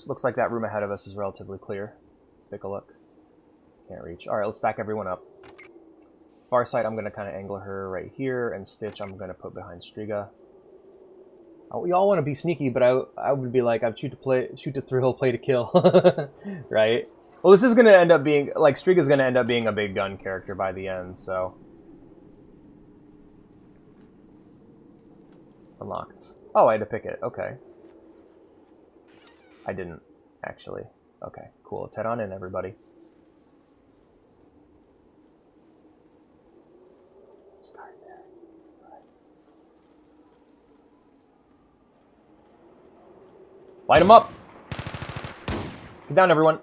Looks like that room ahead of us is relatively clear. Let's take a look. Can't reach. Alright, let's stack everyone up. Farsight, I'm going to kind of angle her right here, and Stitch I'm going to put behind Striga. We all want to be sneaky, but I would be like, I'd shoot to thrill, play to kill. Right? Well, this is going to end up being, like, Striga's going to end up being a big gun character by the end, so. Unlocked. Oh, I had to pick it. Okay. I didn't, actually. Okay, cool. Let's head on in, everybody. Start there. Right. Light them up! Get down, everyone.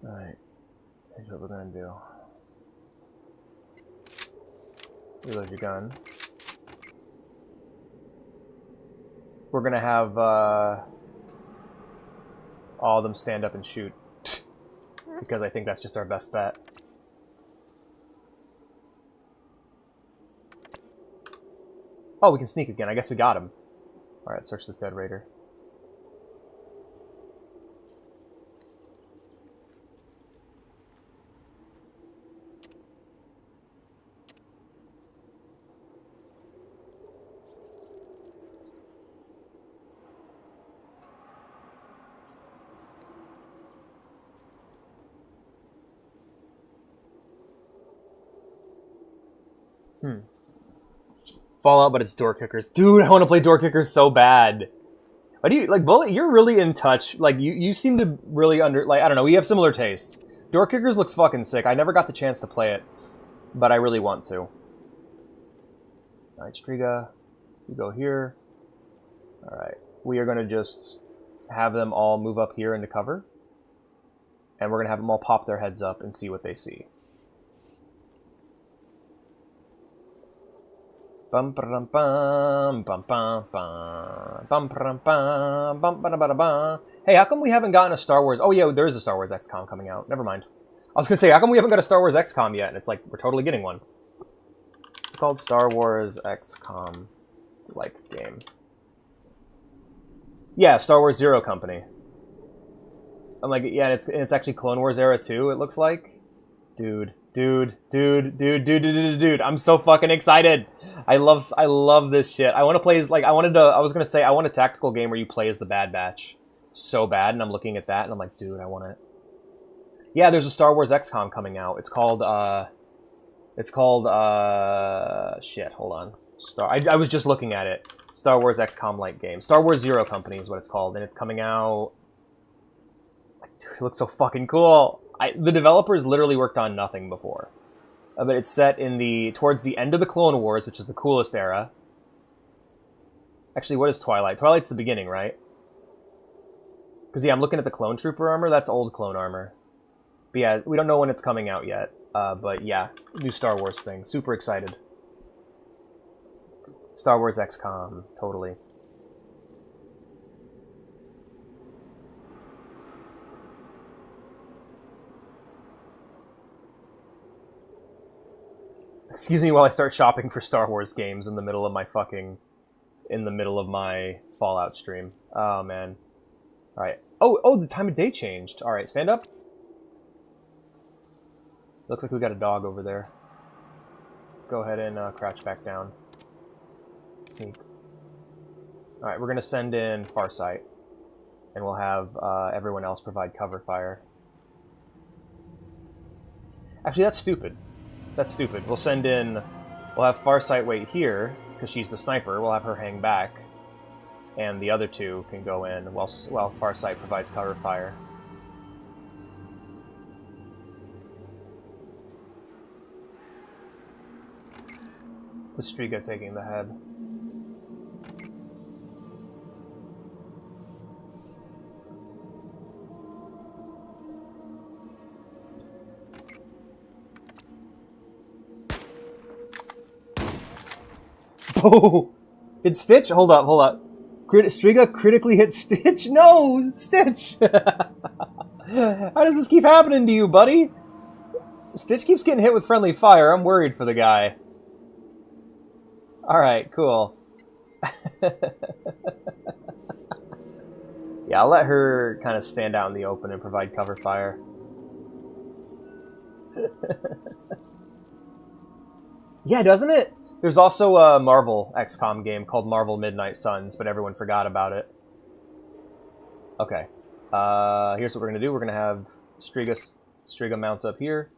Alright. Here's what we're gonna do. Reload your gun. We're gonna have all of them stand up and shoot. Because I think that's just our best bet. Oh, we can sneak again. I guess we got him. Alright, search this dead raider. Fallout, but it's door kickers. Dude, I want to play door kickers so bad. Why do you, like, Bullet, you're really in touch. Like, you seem to really like, I don't know, we have similar tastes. Door kickers looks fucking sick. I never got the chance to play it, but I really want to. Alright, Striga, you go here. Alright, we are going to just have them all move up here into cover. And we're going to have them all pop their heads up and see what they see. Bum bum bum bum bum bum bum bum bum bum bum bum. Hey, how come we haven't gotten a Star Wars? Oh yeah, there is a Star Wars XCOM coming out. Never mind. I was gonna say, how come we haven't got a Star Wars XCOM yet? And it's like we're totally getting one. It's called Star Wars XCOM, like game. Yeah, Star Wars Zero Company. I'm like, yeah, and it's actually Clone Wars era too. It looks like, dude. Dude, I'm so fucking excited. I love this shit. I want to play as, like, I was going to say, I want a tactical game where you play as the Bad Batch so bad, and I'm looking at that, and I'm like, dude, I want it. Yeah, there's a Star Wars XCOM coming out. It's called, shit, hold on. I was just looking at it. Star Wars XCOM-like game. Star Wars Zero Company is what it's called, and it's coming out, like, dude, it looks so fucking cool. The developers literally worked on nothing before. But it's set in towards the end of the Clone Wars, which is the coolest era. Actually, what is Twilight? Twilight's the beginning, right? Because, yeah, I'm looking at the Clone Trooper armor. That's old clone armor. But, yeah, we don't know when it's coming out yet. But, yeah, new Star Wars thing. Super excited. Star Wars XCOM. Totally. Excuse me while I start shopping for Star Wars games in the middle of my Fallout stream. Oh, man. Alright. Oh, the time of day changed. Alright, stand up. Looks like we got a dog over there. go ahead and crouch back down. Sneak. Alright, we're going to send in Farsight. And we'll have everyone else provide cover fire. Actually, that's stupid. That's stupid. We'll send in... We'll have Farsight wait here, because she's the sniper. We'll have her hang back. And the other two can go in while Farsight provides cover fire. With Striga taking the head. Oh! Did Stitch? Hold up, hold up. Striga critically hit Stitch? No! Stitch! How does this keep happening to you, buddy? Stitch keeps getting hit with friendly fire. I'm worried for the guy. Alright, cool. Yeah, I'll let her kind of stand out in the open and provide cover fire. Yeah, doesn't it? There's also a Marvel XCOM game called Marvel Midnight Suns, but everyone forgot about it. Okay. Here's what we're going to do. We're going to have Striga mount up here.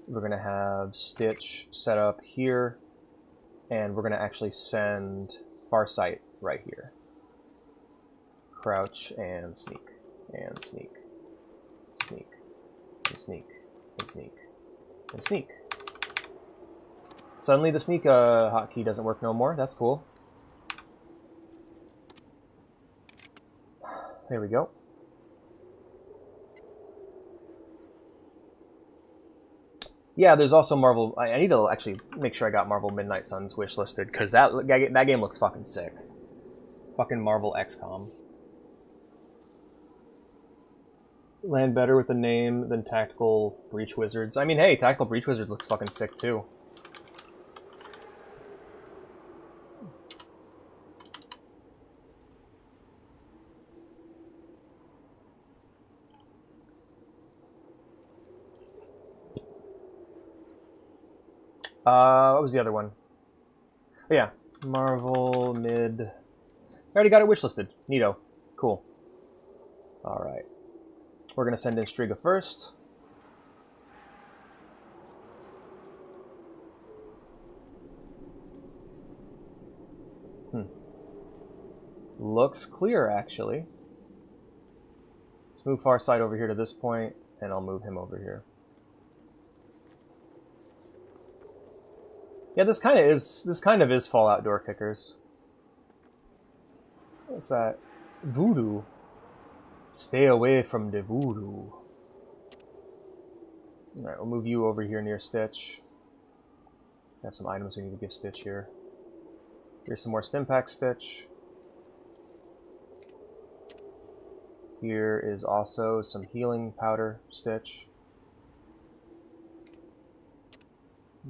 We're going to have Stitch set up here. And we're going to actually send Farsight right here. Crouch and sneak. And sneak. Sneak. And sneak. And sneak. And sneak. Suddenly the sneak hotkey doesn't work no more. That's cool. There we go. Yeah, there's also Marvel... I need to actually make sure I got Marvel Midnight Suns wishlisted, because that game looks fucking sick. Fucking Marvel XCOM. Land better with a name than Tactical Breach Wizards. I mean, hey, Tactical Breach Wizards looks fucking sick, too. What was the other one? Oh, yeah. Marvel Mid... I already got it wishlisted. Neato. Cool. Alright. We're going to send in Striga first. Looks clear, actually. Let's move Farsight over here to this point, and I'll move him over here. Yeah, this kind of is Fallout Door Kickers. What's that? Voodoo. Stay away from the voodoo. Alright, we'll move you over here near Stitch. We have some items we need to give Stitch here. Here's some more Stimpack Stitch. Here is also some healing powder Stitch.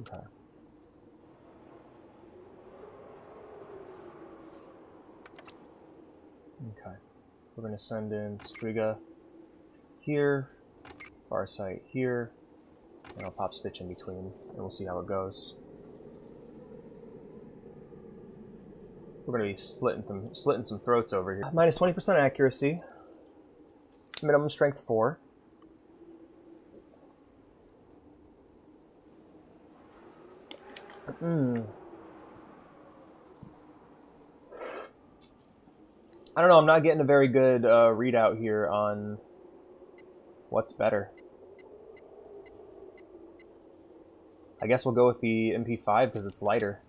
Okay. Okay. We're going to send in Striga here, Farsight here, and I'll pop Stitch in between, and we'll see how it goes. We're going to be slitting some throats over here. Minus 20% accuracy. Minimum strength 4. I don't know, I'm not getting a very good readout here on what's better. I guess we'll go with the MP5 because it's lighter.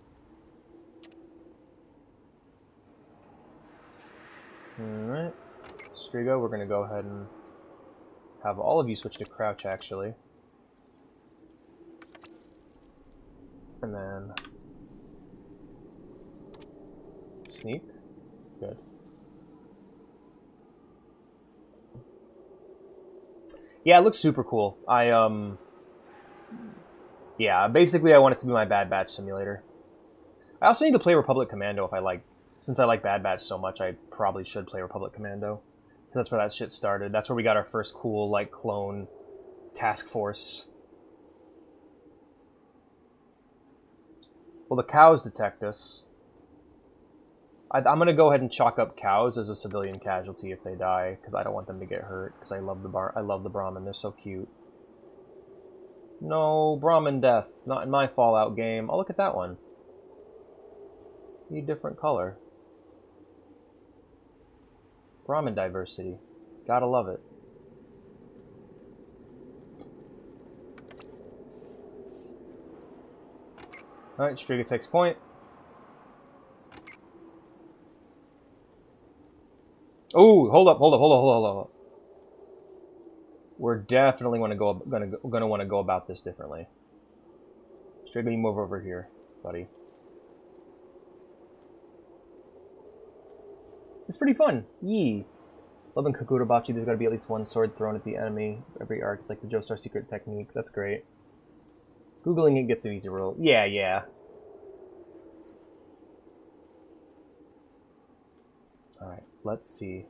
Alright. Striga, we're going to go ahead and have all of you switch to crouch, actually. And then... sneak. Good. Yeah, it looks super cool. Yeah, basically I want it to be my Bad Batch simulator. I also need to play Republic Commando if I like... Since I like Bad Batch so much, I probably should play Republic Commando. Because that's where that shit started. That's where we got our first cool, like, clone task force. Will the cows detect us? I'm going to go ahead and chalk up cows as a civilian casualty if they die, because I don't want them to get hurt, because I love the Brahmin. They're so cute. No, Brahmin death. Not in my Fallout game. Oh, look at that one. Need different color. Brahmin diversity. Gotta love it. Alright, Striga takes point. Oh, hold up. We're definitely gonna want to go about this differently. Striga, you move over here, buddy. It's pretty fun. Yee. Loving Kakurabachi, there's got to be at least one sword thrown at the enemy every arc. It's like the Joestar secret technique. That's great. Googling it gets an easy roll. Yeah. Alright, let's see.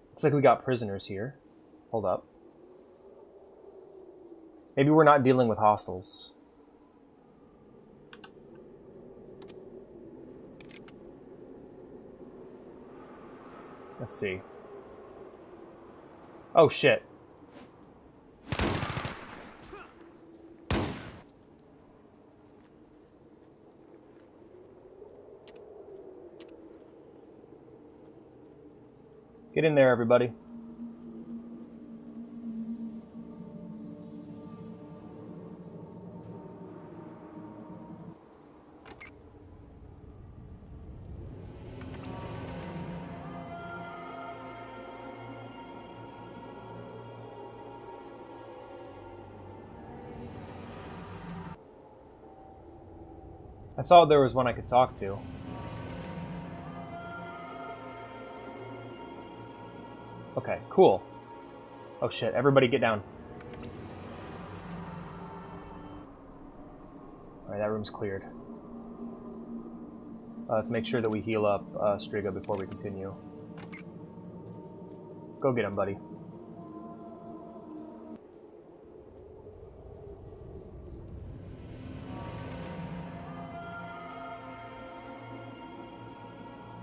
Looks like we got prisoners here. Hold up. Maybe we're not dealing with hostiles. Let's see. Oh, shit. Get in there, everybody. I saw there was one I could talk to. Okay, cool. Oh shit, everybody get down. Alright, that room's cleared. Let's make sure that we heal up Striga before we continue. Go get him, buddy.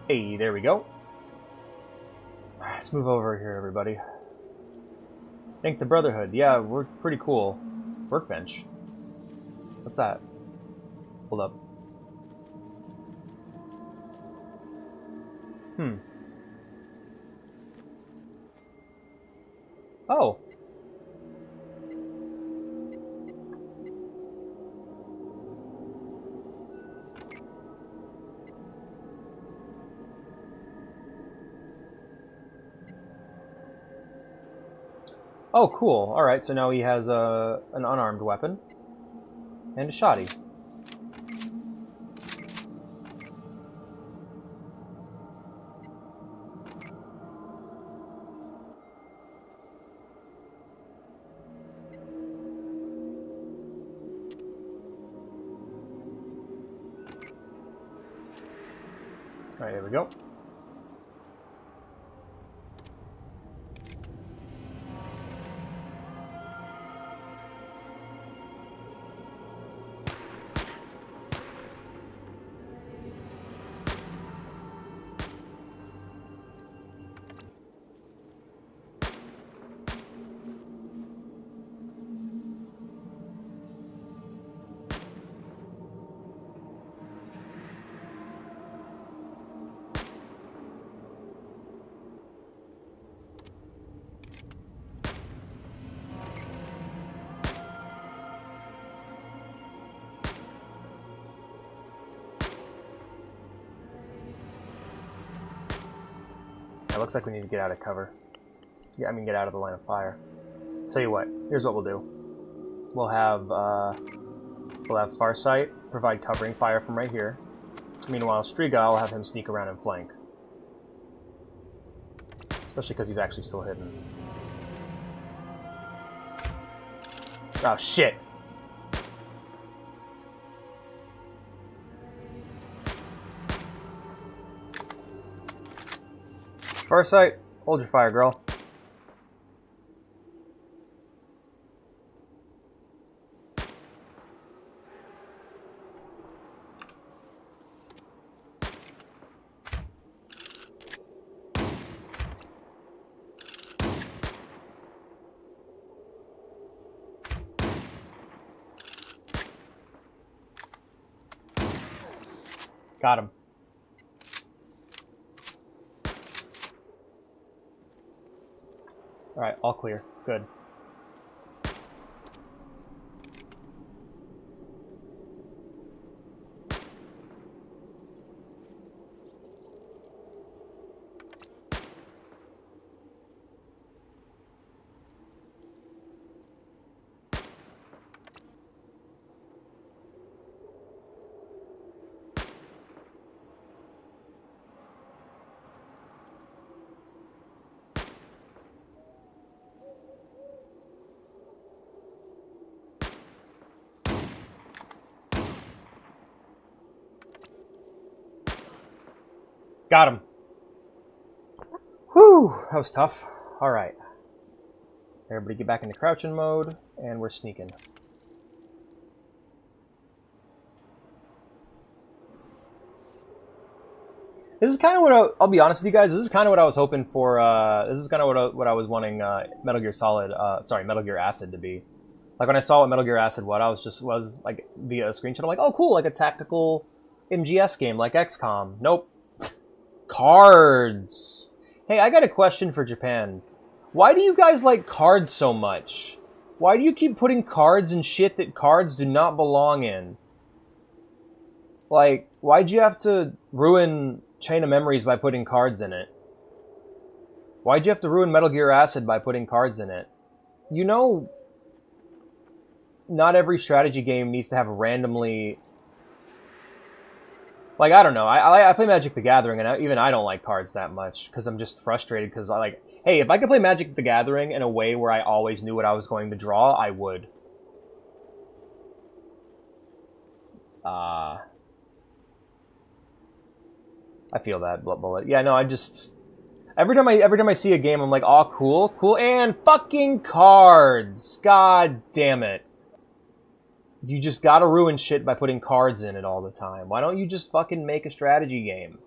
Hey, there we go. Let's move over here, everybody. Thank the Brotherhood. Yeah, we're pretty cool. Workbench. What's that? Hold up. Oh. Oh, cool. Alright, so now he has an unarmed weapon. And a shotty. Alright, there we go. It looks like we need to get out of cover. Yeah, I mean get out of the line of fire. Tell you what, here's what we'll do. We'll have Farsight provide covering fire from right here. Meanwhile, Striga, I'll have him sneak around and flank. Especially because he's actually still hidden. Oh, shit! Farsight, hold your fire, girl. Got him. Alright, all clear. Good. Got him. Whew, that was tough. Alright. Everybody get back into crouching mode, and we're sneaking. This is kind of what I'll be honest with you guys, this is kind of what I was hoping for, this is kind of what I was wanting Metal Gear Metal Gear Acid to be. Like, when I saw what Metal Gear Acid was like, via a screenshot, I'm like, oh cool, like a tactical MGS game, like XCOM. Nope. Cards. Hey, I got a question for Japan. Why do you guys like cards so much? Why do you keep putting cards in shit that cards do not belong in? Like, why'd you have to ruin Chain of Memories by putting cards in it? Why'd you have to ruin Metal Gear Acid by putting cards in it? You know, not every strategy game needs to have randomly... Like, I don't know. I play Magic the Gathering, and even I don't like cards that much, because I'm just frustrated, because I like... Hey, if I could play Magic the Gathering in a way where I always knew what I was going to draw, I would. I feel that, Bullet. Yeah, no, I just... Every time I see a game, I'm like, oh, cool, cool, and fucking cards! God damn it. You just gotta ruin shit by putting cards in it all the time. Why don't you just fucking make a strategy game?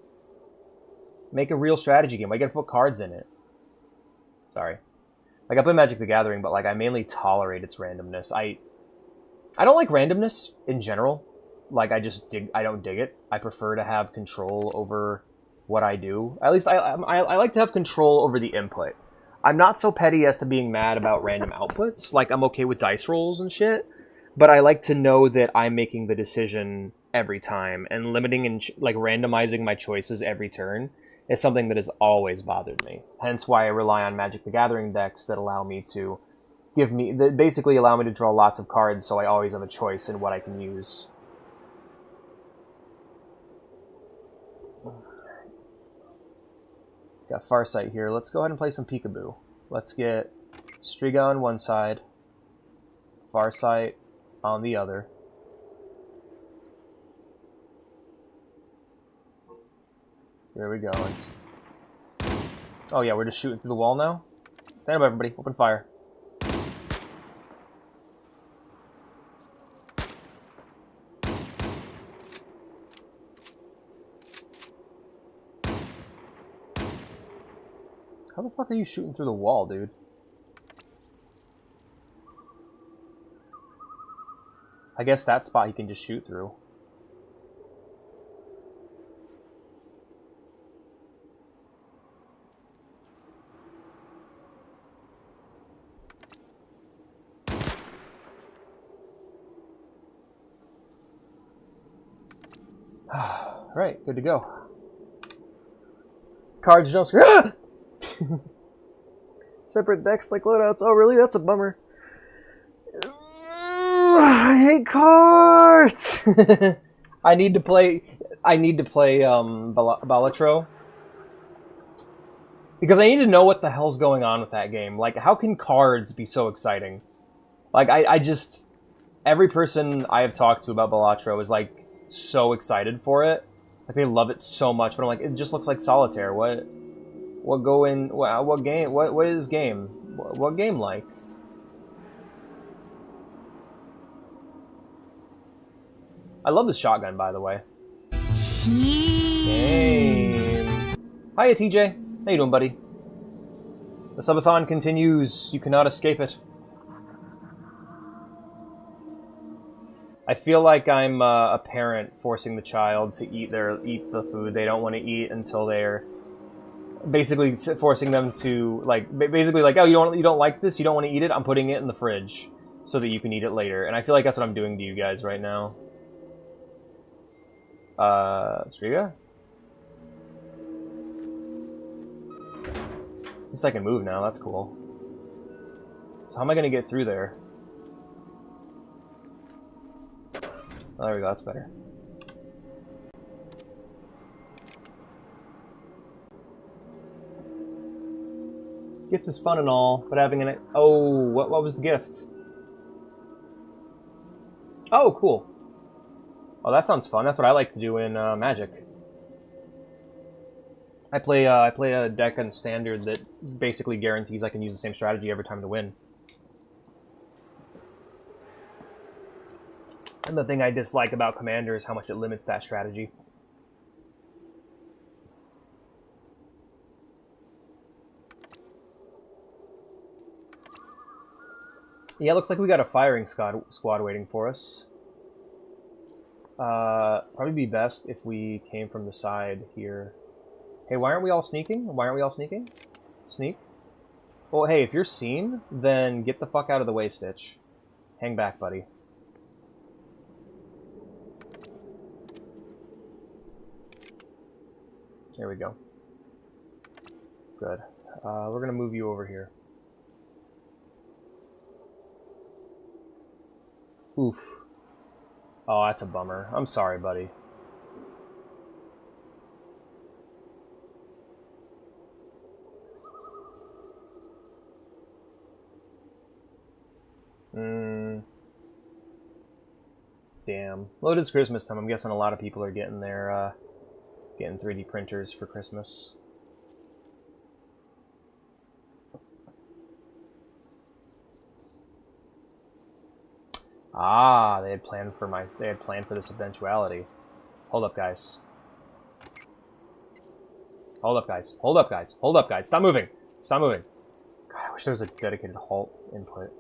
Make a real strategy game. Why you gotta put cards in it? Sorry. Like, I play Magic the Gathering, but, like, I mainly tolerate its randomness. I don't like randomness in general. Like, I don't dig it. I prefer to have control over what I do. At least I like to have control over the input. I'm not so petty as to being mad about random outputs. Like, I'm okay with dice rolls and shit. But I like to know that I'm making the decision every time, and limiting and like randomizing my choices every turn is something that has always bothered me. Hence why I rely on Magic the Gathering decks that allow me to basically allow me to draw lots of cards, so I always have a choice in what I can use. Got Farsight here. Let's go ahead and play some Peekaboo. Let's get Striga on one side, Farsight on the other. There we go. Oh yeah, we're just shooting through the wall now? Stand up, everybody. Open fire. How the fuck are you shooting through the wall, dude? I guess that spot he can just shoot through. Alright, good to go. Cards jump scare. Ah! Separate decks like loadouts. Oh, really? That's a bummer. I hate cards. I need to play Balatro. Because I need to know what the hell's going on with that game. Like, how can cards be so exciting? Like, I just... Every person I have talked to about Balatro is, like, so excited for it. Like, they love it so much. But I'm like, it just looks like solitaire. What game? What is game? What game like? I love this shotgun, by the way. Game. Hiya, TJ. How you doing, buddy? The Subathon continues. You cannot escape it. I feel like I'm a parent forcing the child to eat the food they don't want to eat until they're basically forcing them to basically oh, you don't like this, you don't want to eat it, I'm putting it in the fridge so that you can eat it later. And I feel like that's what I'm doing to you guys right now. Striga? At least I can move now, that's cool. So how am I gonna get through there? Oh, there we go, that's better. Gift is fun and all, but having an... Oh, what was the gift? Oh, cool. Oh, that sounds fun. That's what I like to do in Magic. I play a deck on Standard that basically guarantees I can use the same strategy every time to win. And the thing I dislike about Commander is how much it limits that strategy. Yeah, looks like we got a firing squad waiting for us. Probably be best if we came from the side here. Hey, why aren't we all sneaking? Why aren't we all sneaking? Sneak? Well, hey, if you're seen, then get the fuck out of the way, Stitch. Hang back, buddy. There we go. Good. We're gonna move you over here. Oof. Oh, that's a bummer. I'm sorry, buddy. Damn. Well, it is Christmas time. I'm guessing a lot of people are getting their, getting 3D printers for Christmas. Ah, they had planned for this eventuality. Hold up, guys. Hold up, guys. Hold up, guys. Hold up, guys. Stop moving. Stop moving. God, I wish there was a dedicated halt input.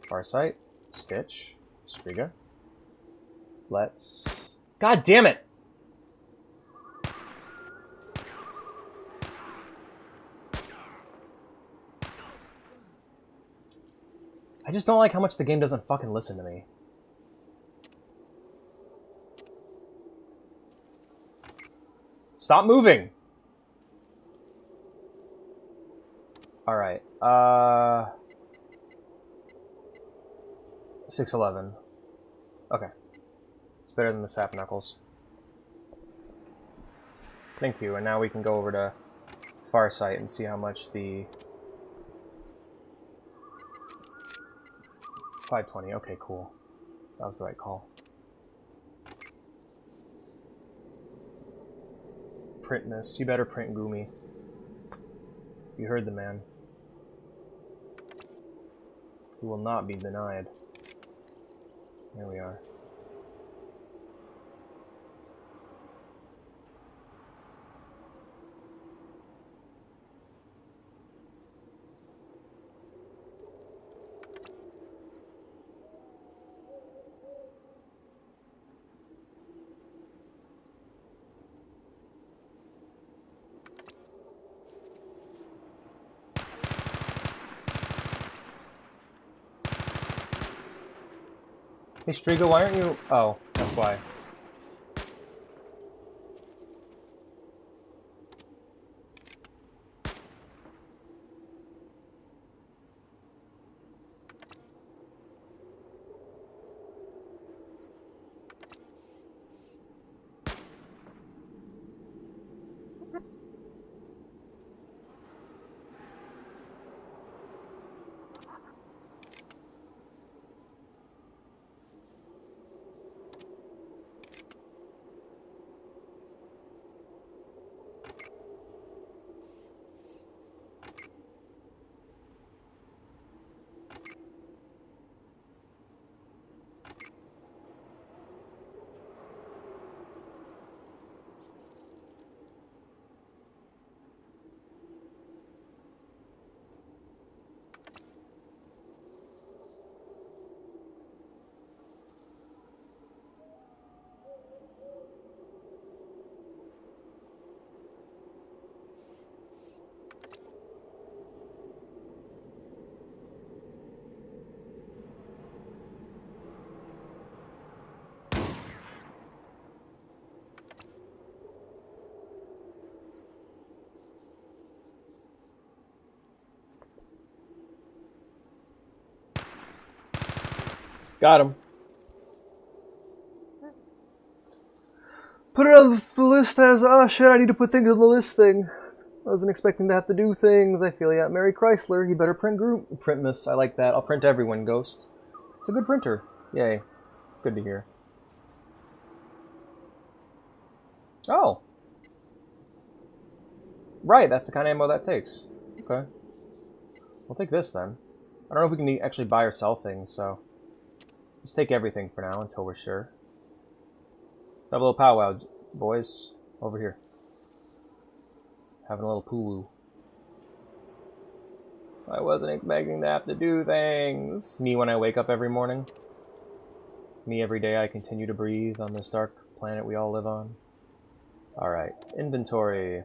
Farsight. Stitch. Striga. Let's... God damn it! I just don't like how much the game doesn't fucking listen to me. Stop moving! Alright, 611. Okay. It's better than the Sap Knuckles. Thank you, and now we can go over to Farsight and see how much the... 520, okay, cool. That was the right call. Printness, you better print Gumi. You heard the man. You will not be denied. There we are. Hey, Striga, why aren't you... Oh, that's why. Got him. Put it on the list as, oh shit, I need to put things on the list thing. I wasn't expecting to have to do things. I feel ya. Mary Chrysler, you better print this. I like that. I'll print everyone, Ghost. It's a good printer. Yay. It's good to hear. Oh. Right, that's the kind of ammo that takes. Okay. We'll take this then. I don't know if we can actually buy or sell things, so... Let's take everything for now until we're sure. Let's have a little powwow, boys. Over here. Having a little poo-woo. I wasn't expecting to have to do things. Me when I wake up every morning. Me every day I continue to breathe on this dark planet we all live on. Alright, inventory.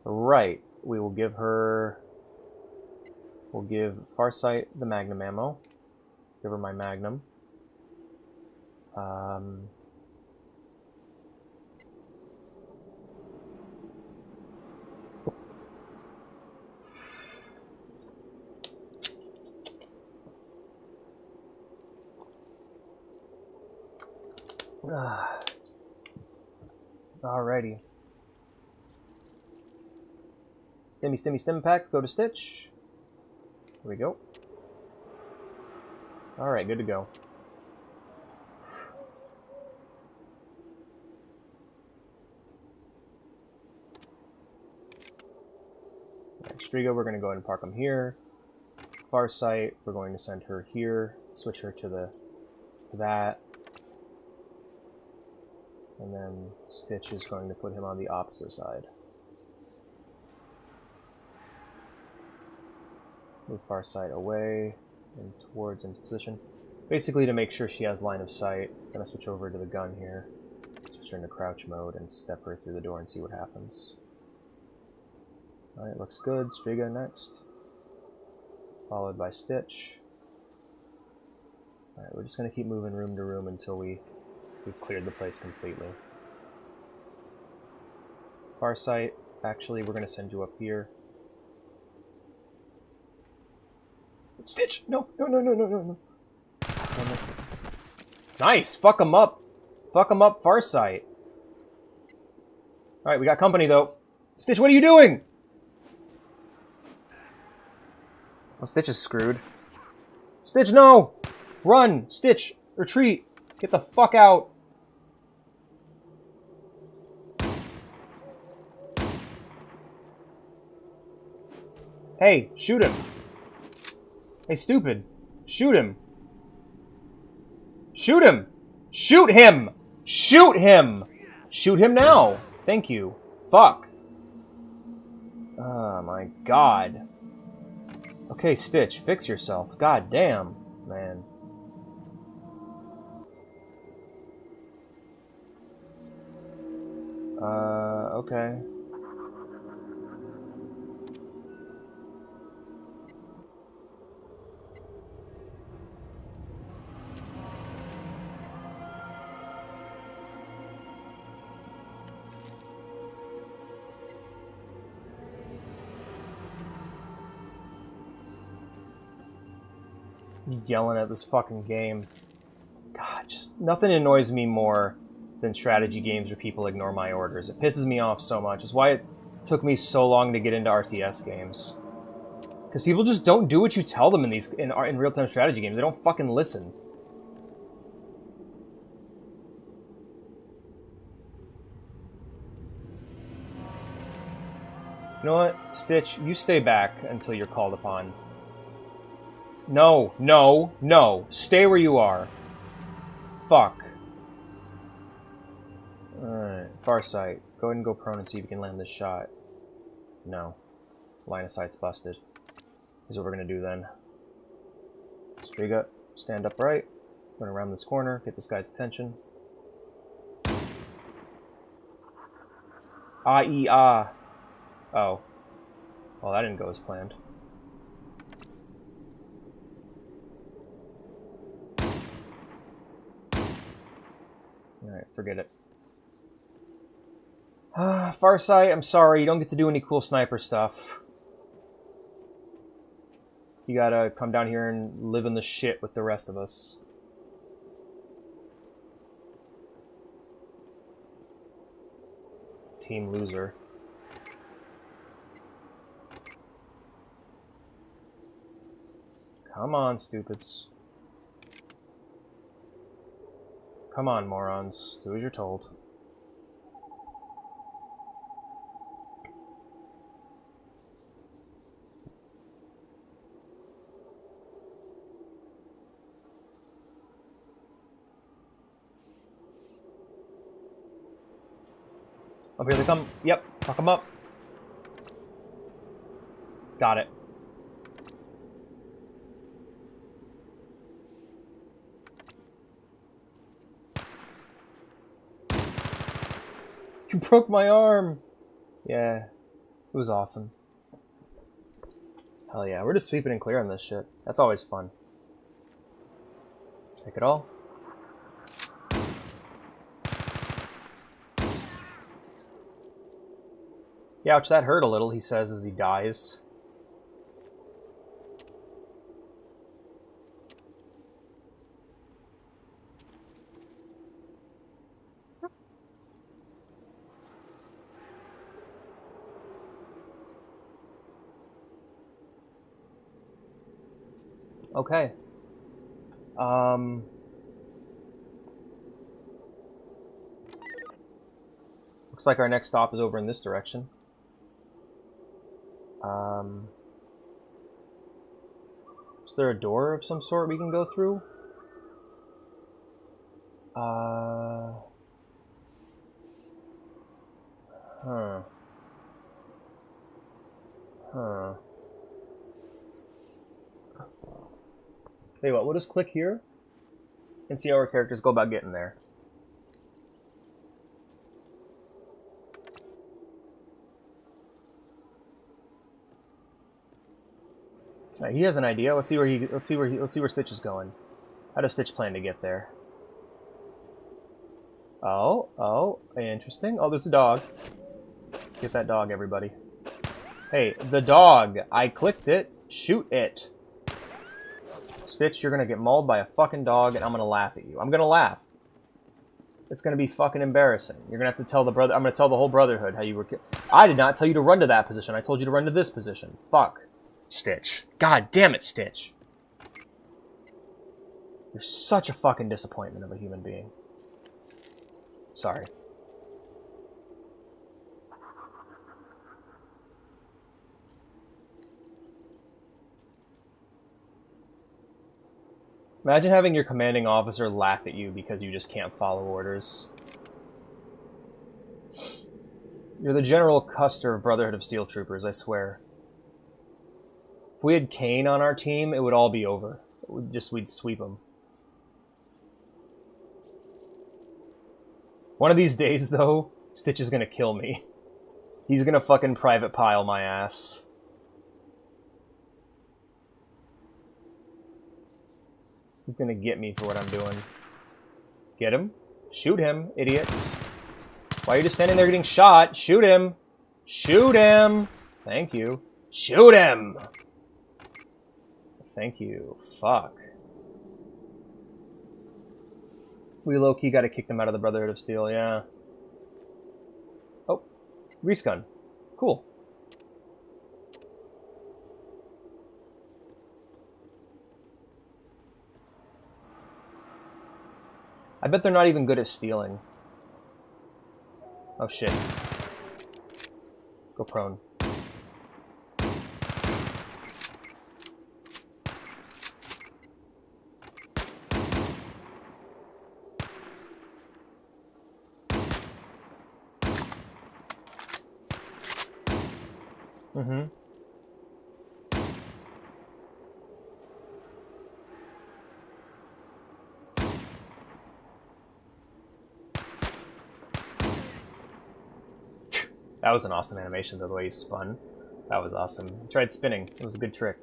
Right. We will give her... We'll give Farsight the Magnum ammo. Give her my Magnum. Alrighty. Stim packs, go to Stitch. Here we go. Alright, good to go. Alright, Striga, we're going to go ahead and park them here. Farsight, we're going to send her here. Switch her to that. And then Stitch is going to put him on the opposite side. Move Farsight away and towards into position. Basically to make sure she has line of sight. I'm going to switch over to the gun here. Switch her into crouch mode and step her through the door and see what happens. Alright, looks good. Striga next. Followed by Stitch. Alright, we're just going to keep moving room to room until we've cleared the place completely. Farsight, actually, we're going to send you up here. Stitch! No! No. Nice! Fuck him up! Fuck him up, Farsight. Alright, we got company, though. Stitch, what are you doing? Well, Stitch is screwed. Stitch, no! Run! Stitch, retreat! Get the fuck out! Hey, shoot him! Hey, stupid! Shoot him! Shoot him! Shoot him! Shoot him! Shoot him now! Thank you. Fuck. Oh my god. Okay, Stitch, fix yourself. God damn, man. Okay. Yelling at this fucking game. God, just nothing annoys me more than strategy games where people ignore my orders. It pisses me off so much. It's why it took me so long to get into RTS games. Because people just don't do what you tell them in real-time strategy games. They don't fucking listen. You know what? Stitch, you stay back until you're called upon. No. Stay where you are. Fuck. Alright. Farsight. Go ahead and go prone and see if you can land this shot. No. Line of sight's busted. Here's what we're gonna do then. Striga, stand upright. Run around this corner, get this guy's attention. Ah-ee-ah. Oh. Well, that didn't go as planned. Alright, forget it. Farsight, I'm sorry, you don't get to do any cool sniper stuff. You gotta come down here and live in the shit with the rest of us. Team loser. Come on, stupids. Come on, morons. Do as you're told. Up here they come. Yep, fuck them up. Got it. You broke my arm! Yeah, it was awesome. Hell yeah, we're just sweeping and clearing this shit. That's always fun. Take it all. Ouch, that hurt a little, he says as he dies. Okay. Looks like our next stop is over in this direction. Is there a door of some sort we can go through? Huh. Tell you what, we'll just click here and see how our characters go about getting there. He has an idea. Let's see where Stitch is going. How does Stitch plan to get there? Oh, interesting. Oh, there's a dog. Get that dog, everybody. Hey, the dog. I clicked it. Shoot it. Stitch, you're gonna get mauled by a fucking dog, and I'm gonna laugh at you. I'm gonna laugh. It's gonna be fucking embarrassing. You're gonna have to tell the brother. I'm gonna tell the whole brotherhood how you were. I did not tell you to run to that position. I told you to run to this position. Fuck. Stitch. God damn it, Stitch. You're such a fucking disappointment of a human being. Sorry. Imagine having your commanding officer laugh at you because you just can't follow orders. You're the General Custer of Brotherhood of Steel Troopers, I swear. If we had Kane on our team, it would all be over. We'd sweep him. One of these days, though, Stitch is gonna kill me. He's gonna fucking private pile my ass. He's gonna get me for what I'm doing. Get him. Shoot him, idiots. Why are you just standing there getting shot? Shoot him. Shoot him. Thank you. Shoot him. Thank you. Fuck. We low-key gotta kick them out of the Brotherhood of Steel, yeah. Oh. Grease gun. Cool. I bet they're not even good at stealing. Oh shit. Go prone. Mm-hmm. That was an awesome animation, though, the way he spun. That was awesome. He tried spinning. It was a good trick.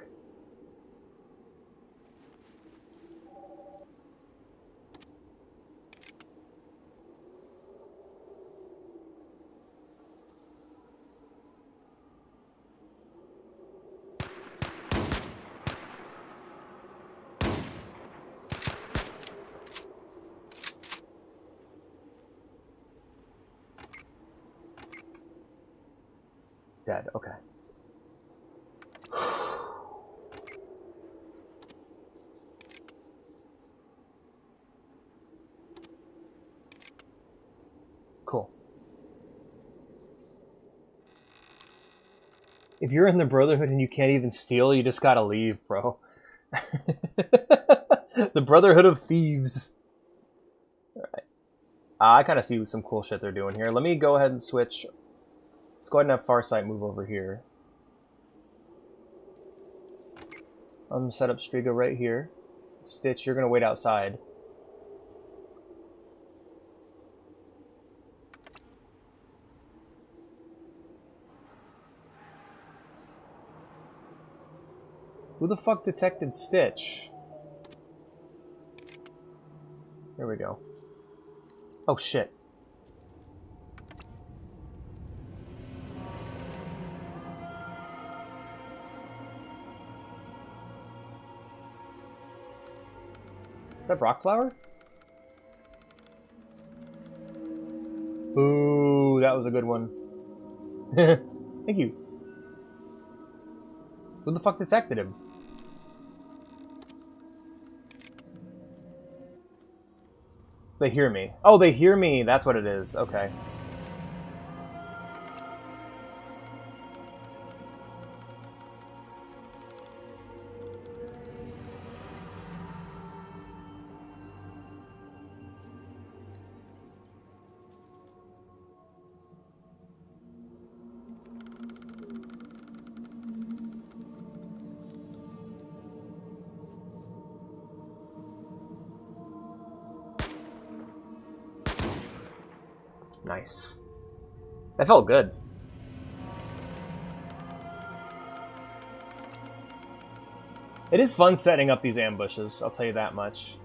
dead. Okay. Cool. If you're in the Brotherhood and you can't even steal, you just gotta leave, bro. The Brotherhood of Thieves. Alright. I kind of see some cool shit they're doing here. Let me go ahead and switch. Let's go ahead and have Farsight move over here. I'm going to set up Striga right here. Stitch, you're going to wait outside. Who the fuck detected Stitch? There we go. Oh shit. Is that Rockflower? Ooh, that was a good one. Thank you. Who the fuck detected him? They hear me. Oh, they hear me. That's what it is. Okay. Nice. That felt good. It is fun setting up these ambushes, I'll tell you that much.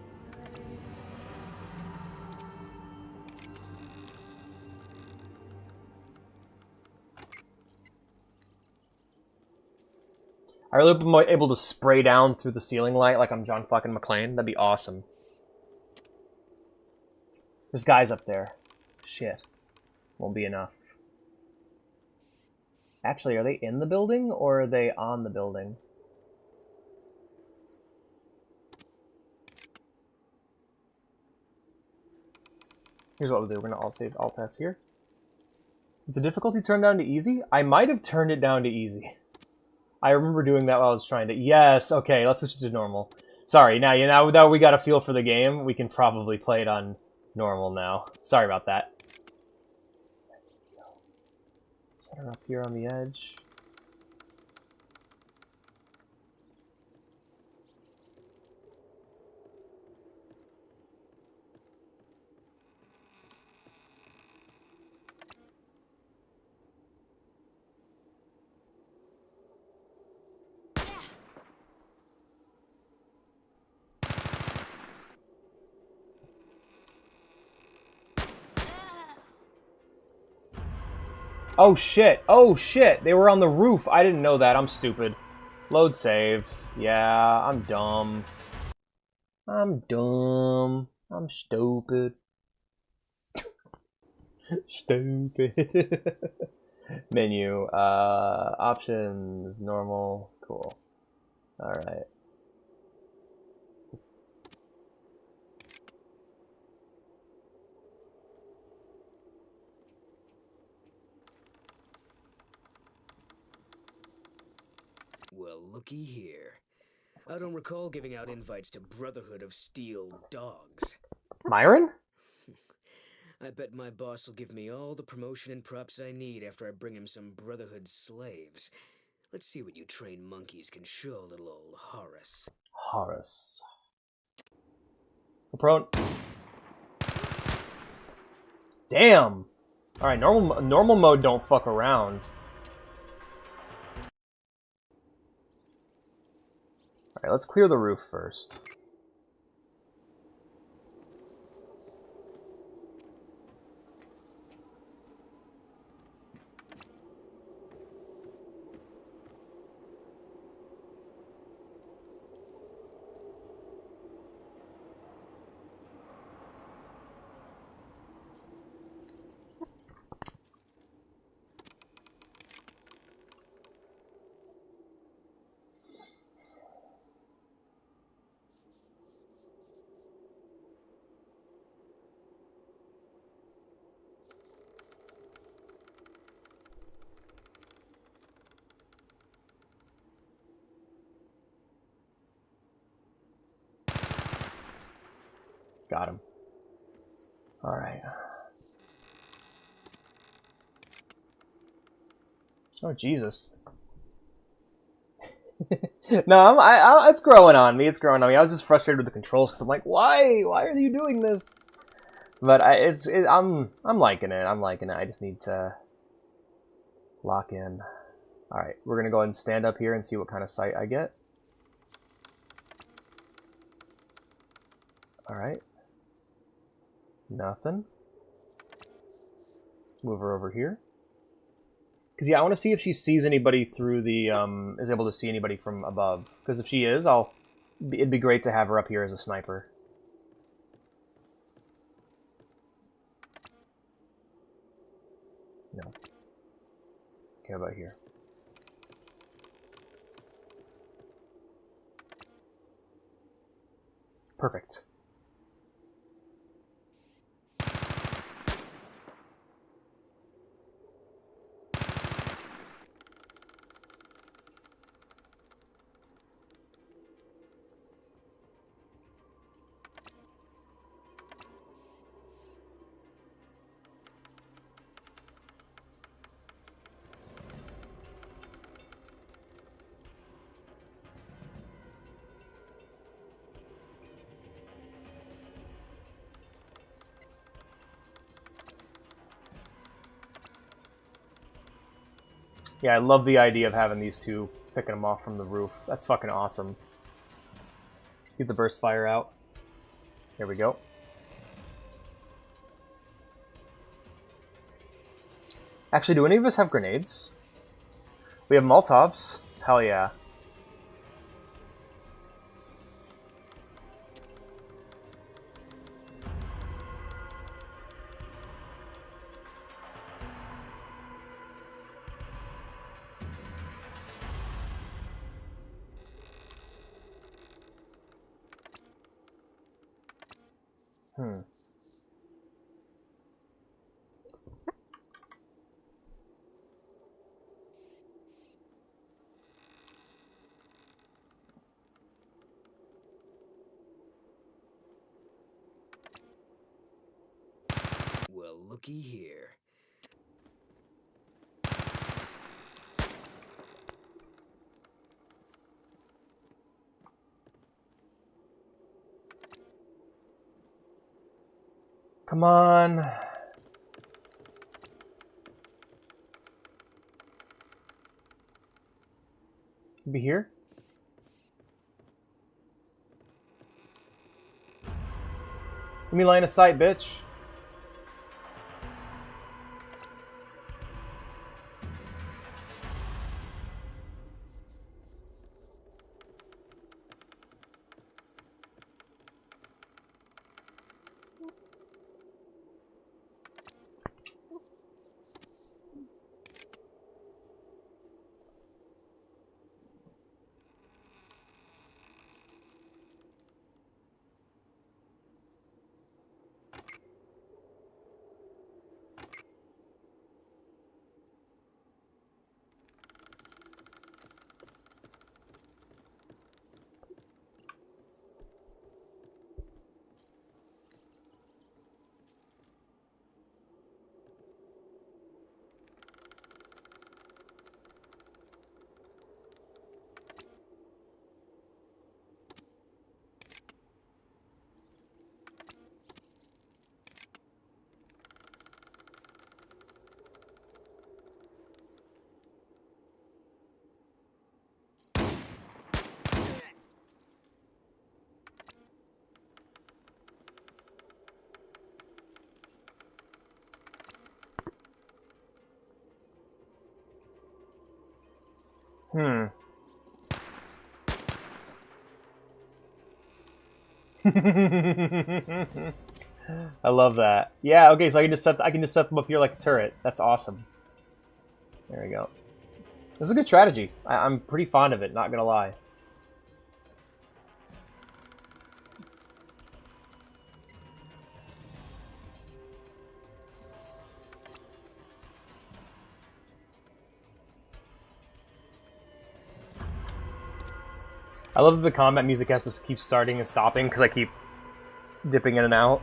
I really hope I'm able to spray down through the ceiling light like I'm John fucking McClane. That'd be awesome. There's guys up there. Shit. Won't be enough. Actually, are they in the building or are they on the building? Here's what we'll do. We're gonna alt-save, alt-test here. Is the difficulty turned down to easy? I might have turned it down to easy. I remember doing that while I was trying to... Yes, okay, let's switch it to normal. Sorry, now that we got a feel for the game, we can probably play it on normal now. Sorry about that. Set her up here on the edge. Oh shit, oh shit, they were on the roof. I didn't know that, I'm stupid. Load save. Yeah, I'm dumb. I'm dumb. I'm stupid. Stupid. Menu. Options. Normal. Cool. Alright. Well, looky here. I don't recall giving out invites to Brotherhood of Steel Dogs. Myron? I bet my boss will give me all the promotion and props I need after I bring him some Brotherhood slaves. Let's see what you trained monkeys can show little old Horace. Horace. Prone. Damn! Alright, normal mode don't fuck around. Alright, let's clear the roof first. Got him. Alright. Oh, Jesus. No, it's growing on me. It's growing on me. I was just frustrated with the controls because I'm like, why? Why are you doing this? But I'm liking it. I'm liking it. I just need to lock in. All right, we're gonna go ahead and stand up here and see what kind of sight I get. All right. Nothing. Move her over here. Because, yeah, I want to see if she sees anybody through the, is able to see anybody from above. Because if she is, it'd be great to have her up here as a sniper. No. Okay, how about here? Perfect. Yeah, I love the idea of having these two picking them off from the roof. That's fucking awesome. Get the burst fire out. There we go. Actually, do any of us have grenades? We have Molotovs. Hell yeah. Well, looky here. Come on. Be here? Give me line of sight, bitch. I love that. Yeah, okay, so I can just set them up here like a turret. That's awesome. There we go. This is a good strategy. I'm pretty fond of it, not gonna lie. I love that the combat music has to keep starting and stopping because I keep Dipping in and out.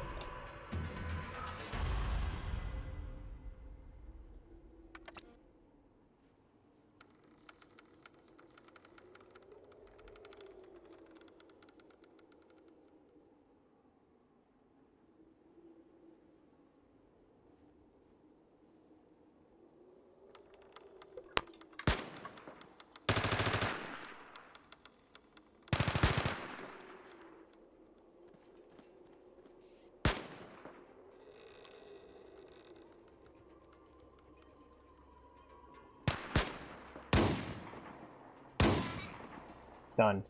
Done.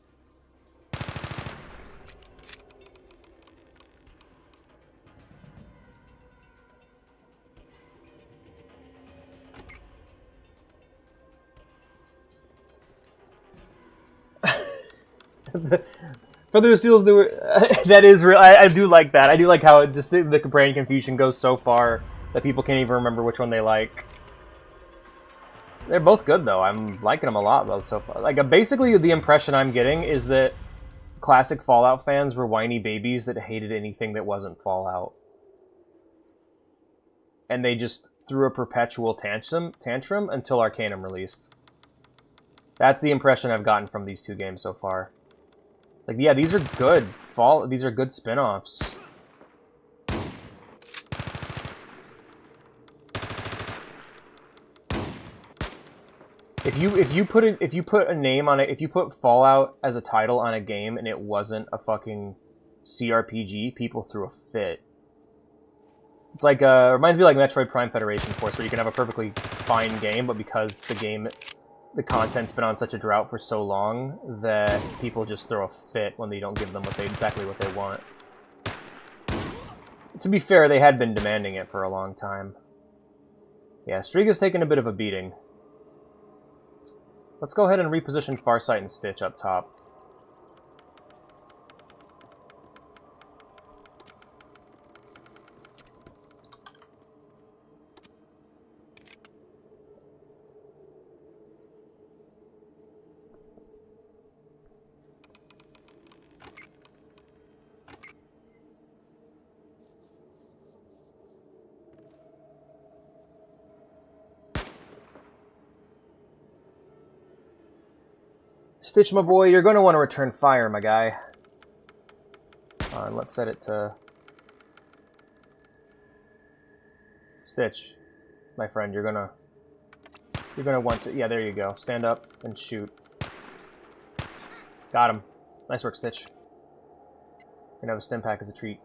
For the seals, that is real. I do like that. I do like how it just the companion confusion goes so far that people can't even remember which one they like. They're both good though. I'm liking them a lot though so far. Like basically, the impression I'm getting is that classic Fallout fans were whiny babies that hated anything that wasn't Fallout, and they just threw a perpetual tantrum until Arcanum released. That's the impression I've gotten from these two games so far. Like, yeah, these are good. These are good spin-offs. If you put a name on it, if you put Fallout as a title on a game and it wasn't a fucking CRPG, people threw a fit. It's like reminds me of like Metroid Prime Federation Force, where you can have a perfectly fine game, but because the content's been on such a drought for so long that people just throw a fit when they don't give them exactly what they want. To be fair, they had been demanding it for a long time. Yeah, Striga's taken a bit of a beating. Let's go ahead and reposition Farsight and Stitch up top. Stitch, my boy, you're going to want to return fire, my guy. Let's set it to... Stitch, my friend, you're gonna want to... Yeah, there you go. Stand up and shoot. Got him. Nice work, Stitch. You're gonna have a stim pack as a treat.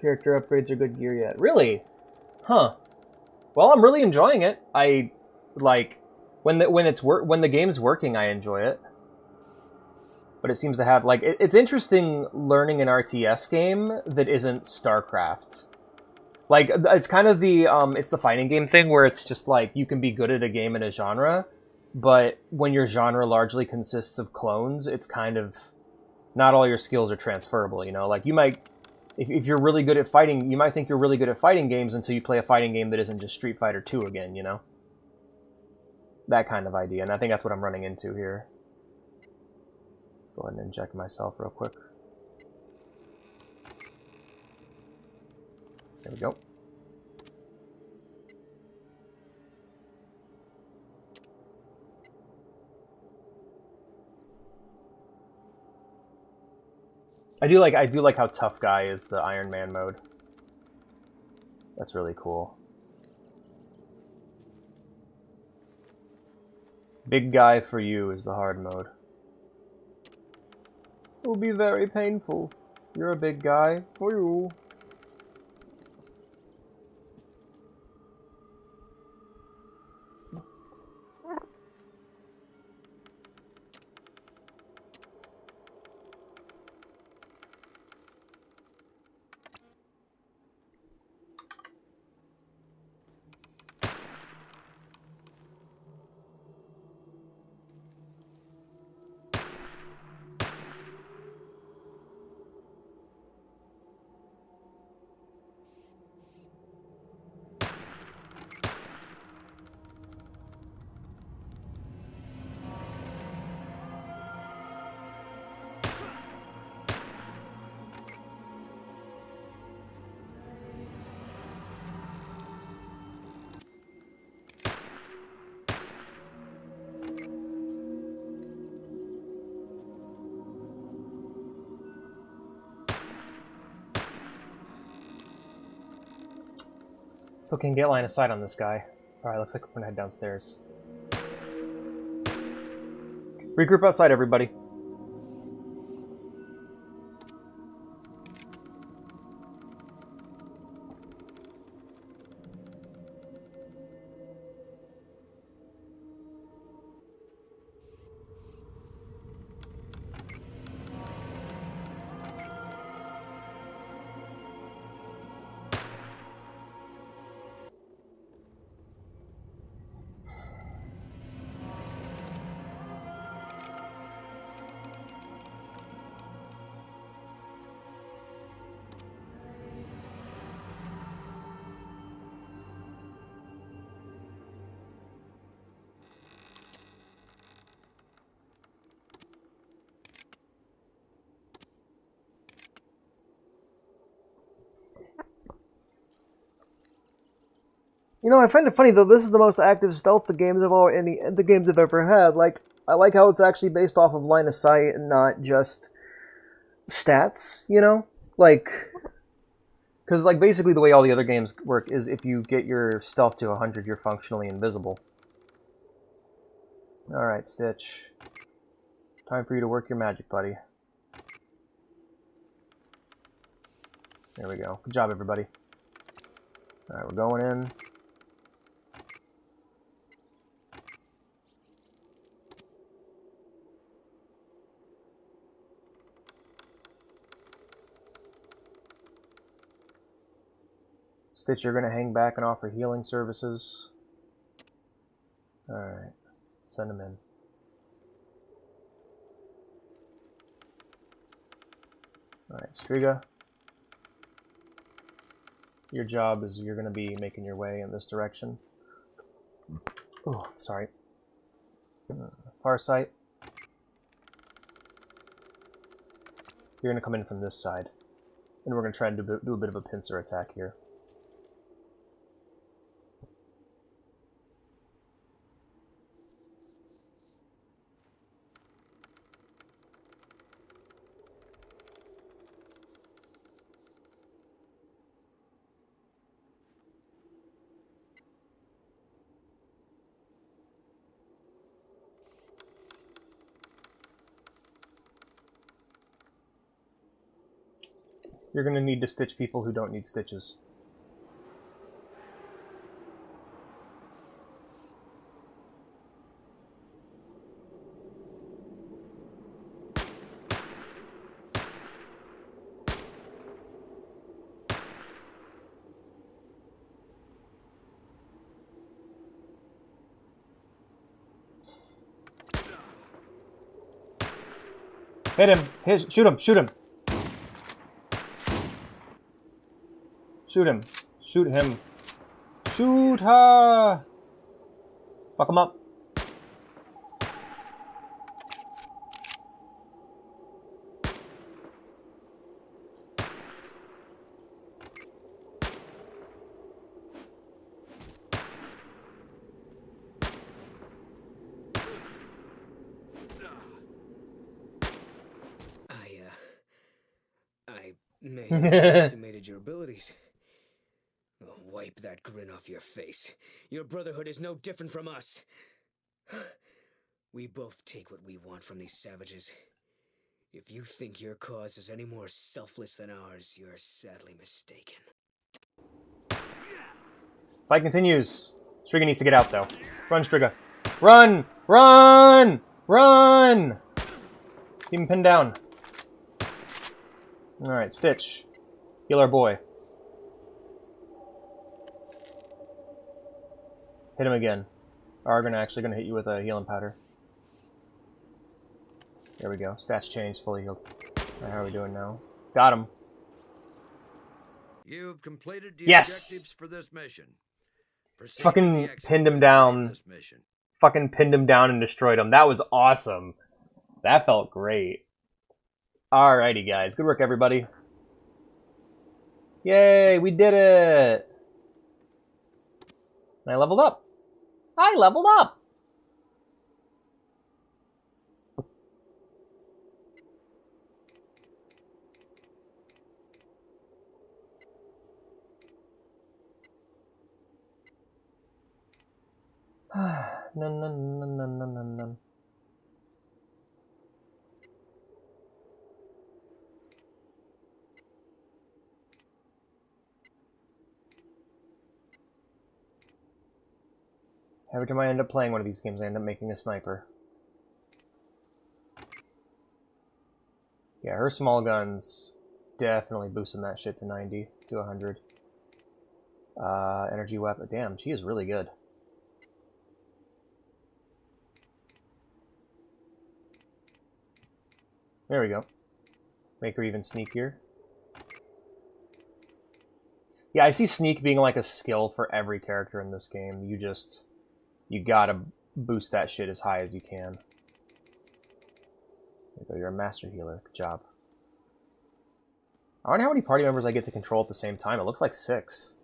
Character upgrades are good gear yet. Really? Huh. Well, I'm really enjoying it. I like when the game's working, I enjoy it. But it seems to have like it's interesting learning an RTS game that isn't StarCraft. Like it's kind of the it's the fighting game thing where it's just like you can be good at a game in a genre, but when your genre largely consists of clones, it's kind of not all your skills are transferable, you know? Like you might if you're really good at fighting, you might think you're really good at fighting games until you play a fighting game that isn't just Street Fighter 2 again, you know? That kind of idea, and I think that's what I'm running into here. Let's go ahead and inject myself real quick. There we go. I do like how Tough Guy is the Iron Man mode. That's really cool. Big Guy for you is the hard mode. It will be very painful. You're a big guy. For you. Still can't get line of sight on this guy. Alright, looks like we're gonna head downstairs. Regroup outside, everybody. You know, I find it funny though. This is the most active stealth the games I've ever had. Like, I like how it's actually based off of line of sight and not just stats. You know, like, because like basically the way all the other games work is if you get your stealth to 100, you're functionally invisible. All right, Stitch. Time for you to work your magic, buddy. There we go. Good job, everybody. All right, we're going in. Stitch, you're going to hang back and offer healing services. Alright. Send him in. Alright, Striga. Your job is you're going to be making your way in this direction. Oh, sorry. Farsight. You're going to come in from this side. And we're going to try and do a bit of a pincer attack here. You're going to need to stitch people who don't need stitches. Hit him! Shoot him! Shoot him! Shoot him! Shoot him! Shoot her! Fuck him up! I may have underestimated your abilities. Oh, wipe that grin off your face. Your brotherhood is no different from us. We both take what we want from these savages. If you think your cause is any more selfless than ours, you're sadly mistaken. Fight continues. Striga needs to get out, though. Run, Striga. Run! Run! Run! Keep him pinned down. Alright, Stitch. Heal our boy. Hit him again. Are actually gonna hit you with a healing powder. There we go. Stats changed, fully healed. Right, how are we doing now? Got him. You've completed the Yes! objectives for this mission. Proceed Fucking to the exit pinned him to down. complete this mission. Fucking pinned him down and destroyed him. That was awesome. That felt great. Alrighty, guys. Good work, everybody. Yay, we did it! And I leveled up. I leveled up! None. Every time I end up playing one of these games, I end up making a sniper. Yeah, her small guns definitely boosting that shit to 90 to 100. Energy weapon. Damn, she is really good. There we go. Make her even sneakier. Yeah, I see sneak being like a skill for every character in this game. You gotta boost that shit as high as you can. There you go, you're a master healer. Good job. I wonder how many party members I get to control at the same time. It looks like 6.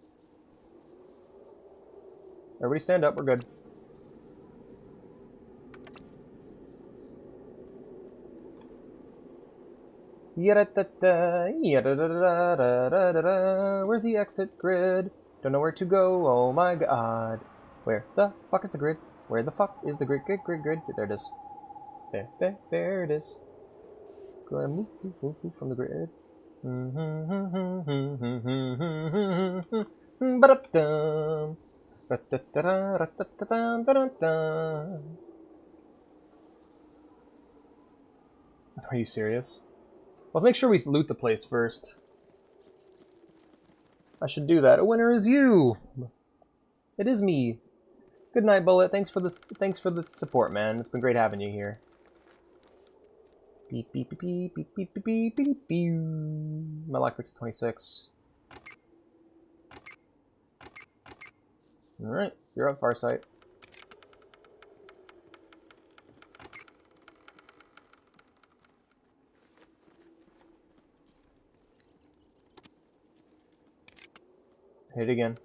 Everybody stand up, we're good. Where's the exit grid? Don't know where to go, oh my god. Where the fuck is the grid? Where the fuck is the grid? Grid. There it is. There it is. Go ahead, move from the grid. Are you serious? Let's make sure we loot the place first. I should do that. A winner is you. It is me. Good night, Bullet. Thanks for the support, man. It's been great having you here. Beep beep beep beep beep beep beep beep beep beep. My lockpick's 26. All right, you're up, Farsight. Hit it again.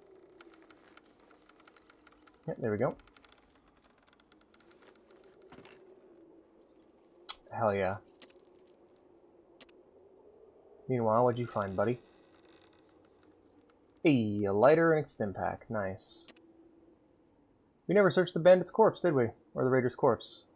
Yep, there we go. Hell yeah. Meanwhile, what'd you find, buddy? Hey, a lighter and extend pack. Nice. We never searched the bandit's corpse, did we? Or the raider's corpse?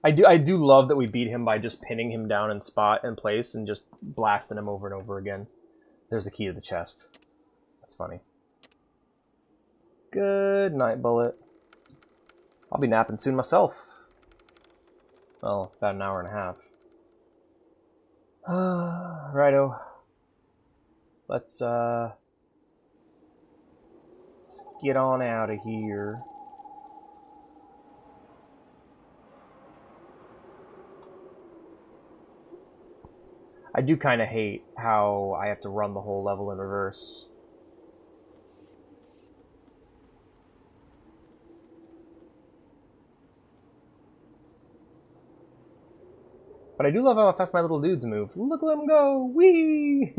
I do love that we beat him by just pinning him down in spot and place and just blasting him over and over again. There's the key to the chest. That's funny. Good night, Bullet. I'll be napping soon myself. Well, about an hour and a half. Righto. Let's get on out of here. I do kind of hate how I have to run the whole level in reverse. But I do love how fast my little dudes move. Look at them go! Whee!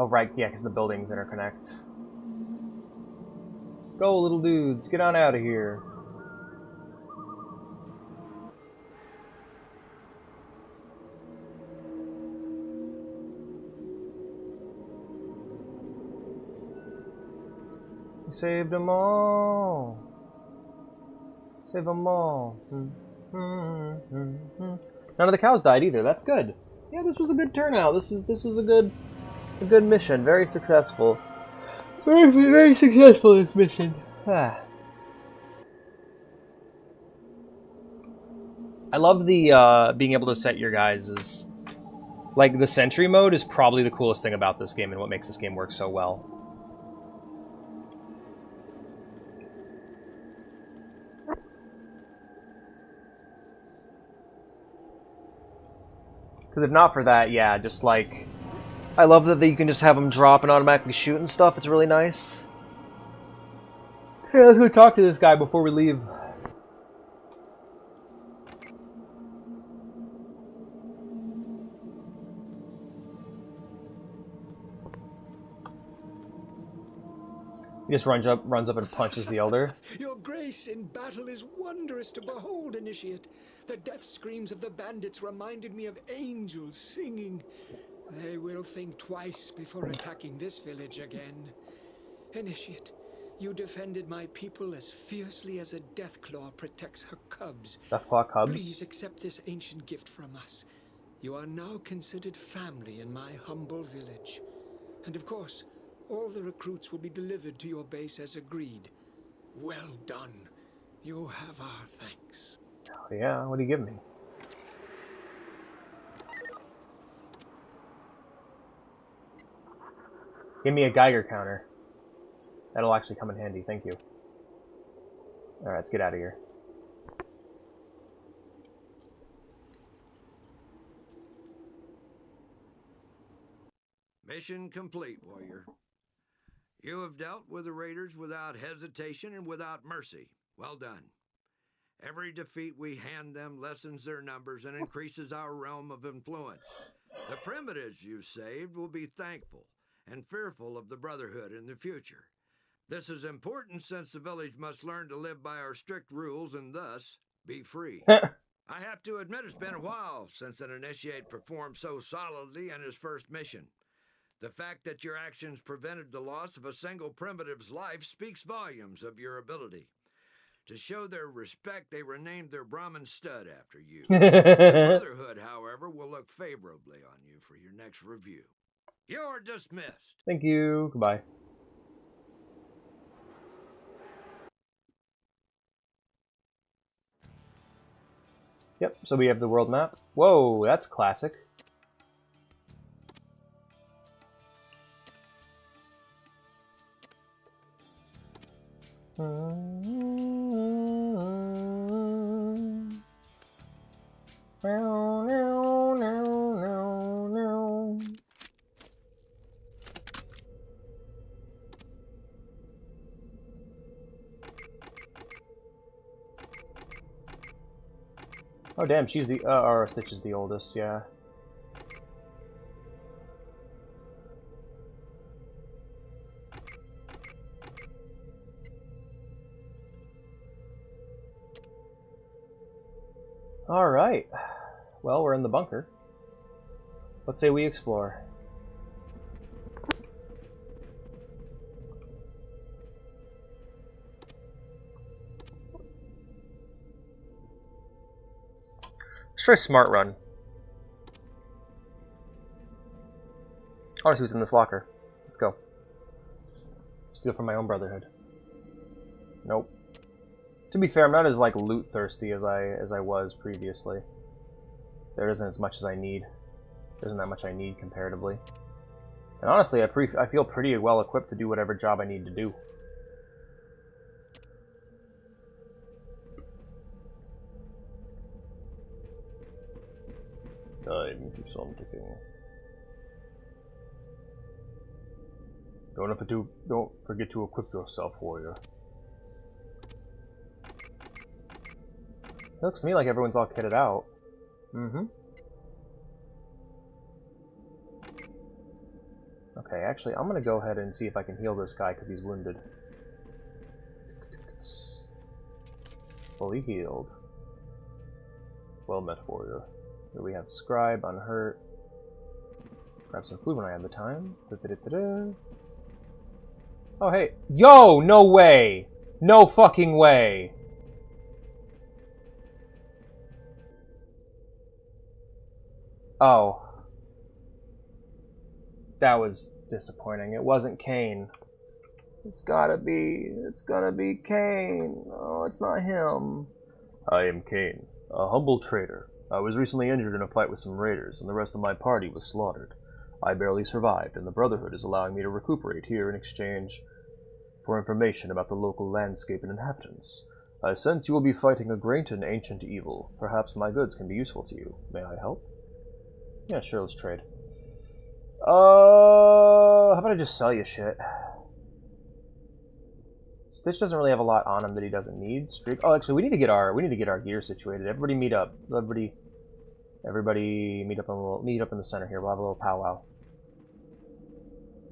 Oh, right, yeah, because the buildings interconnect. Go, little dudes, get on out of here. We saved them all. Save them all. None of the cows died either. That's good. Yeah, this was a good turnout. This is a good mission. Very successful. Very successful, this mission. I love the being able to set your guys' Like, the sentry mode is probably the coolest thing about this game and what makes this game work so well. Because if not for that, yeah, just like... I love that you can just have them drop and automatically shoot and stuff. It's really nice. Hey, let's go talk to this guy before we leave. He just runs up and punches the elder. Your grace in battle is wondrous to behold, Initiate. The death screams of the bandits reminded me of angels singing. They will think twice before attacking this village again. Initiate, you defended my people as fiercely as a Deathclaw protects her cubs. Deathclaw cubs? Please accept this ancient gift from us. You are now considered family in my humble village. And of course, all the recruits will be delivered to your base as agreed. Well done. You have our thanks. Oh, yeah, what do you give me? Give me a Geiger counter. That'll actually come in handy, thank you. Alright, let's get out of here. Mission complete, warrior. You have dealt with the raiders without hesitation and without mercy. Well done. Every defeat we hand them lessens their numbers and increases our realm of influence. The primitives you saved will be thankful and fearful of the Brotherhood in the future. This is important since the village must learn to live by our strict rules and thus be free. I have to admit it's been a while since an initiate performed so solidly in his first mission. The fact that your actions prevented the loss of a single primitive's life speaks volumes of your ability. To show their respect, they renamed their Brahmin stud after you. The Brotherhood, however, will look favorably on you for your next review. You're dismissed. Thank you. Goodbye. Yep, so we have the world map. Whoa, that's classic. Oh damn, she's the or Stitch is the oldest, yeah. All right. Well, we're in the bunker. Let's say we explore. Let's try Smart Run. I want to see what's in this locker. Let's go. Steal from my own Brotherhood. Nope. To be fair, I'm not as like loot thirsty as I was previously. There isn't as much as I need. There isn't that much I need comparatively. And honestly, I feel pretty well equipped to do whatever job I need to do. Time keeps on ticking. Don't forget to equip yourself, warrior. It looks to me like everyone's all kitted out. Mm-hmm. Okay, actually, I'm gonna go ahead and see if I can heal this guy because he's wounded. Fully healed. Well met, warrior. Here we have Scribe, Unhurt. Grab some food when I have the time. Da-da-da-da-da. Oh, hey. Yo! No way! No fucking way! Oh. That was disappointing. It wasn't Kane. It's gonna be Kane. Oh, it's not him. I am Kane, a humble trader. I was recently injured in a fight with some raiders, and the rest of my party was slaughtered. I barely survived, and the Brotherhood is allowing me to recuperate here in exchange for information about the local landscape and inhabitants. I sense you will be fighting a great and ancient evil. Perhaps my goods can be useful to you. May I help? Yeah, sure, let's trade. How about I just sell you shit? Stitch doesn't really have a lot on him that he doesn't need. Streak. Oh, actually, we need to get our gear situated. Everybody meet up. Everybody meet up in the center here. We'll have a little powwow.